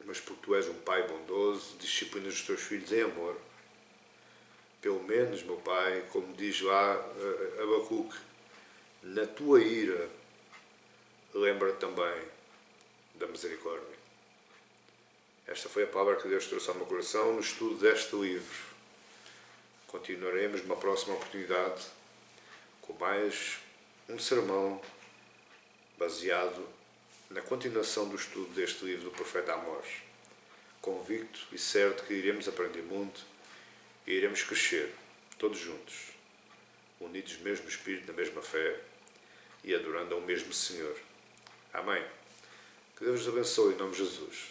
mas porque tu és um Pai bondoso, disciplinas os teus filhos em amor. Pelo menos, meu Pai, como diz lá Abacuque, na tua ira, lembra também da misericórdia. Esta foi a palavra que Deus trouxe ao meu coração no estudo deste livro. Continuaremos numa próxima oportunidade com mais um sermão baseado na continuação do estudo deste livro do profeta Amós. Convicto e certo que iremos aprender muito e iremos crescer, todos juntos, unidos no mesmo Espírito, na mesma fé e adorando ao mesmo Senhor. Amém. Que Deus os abençoe em nome de Jesus.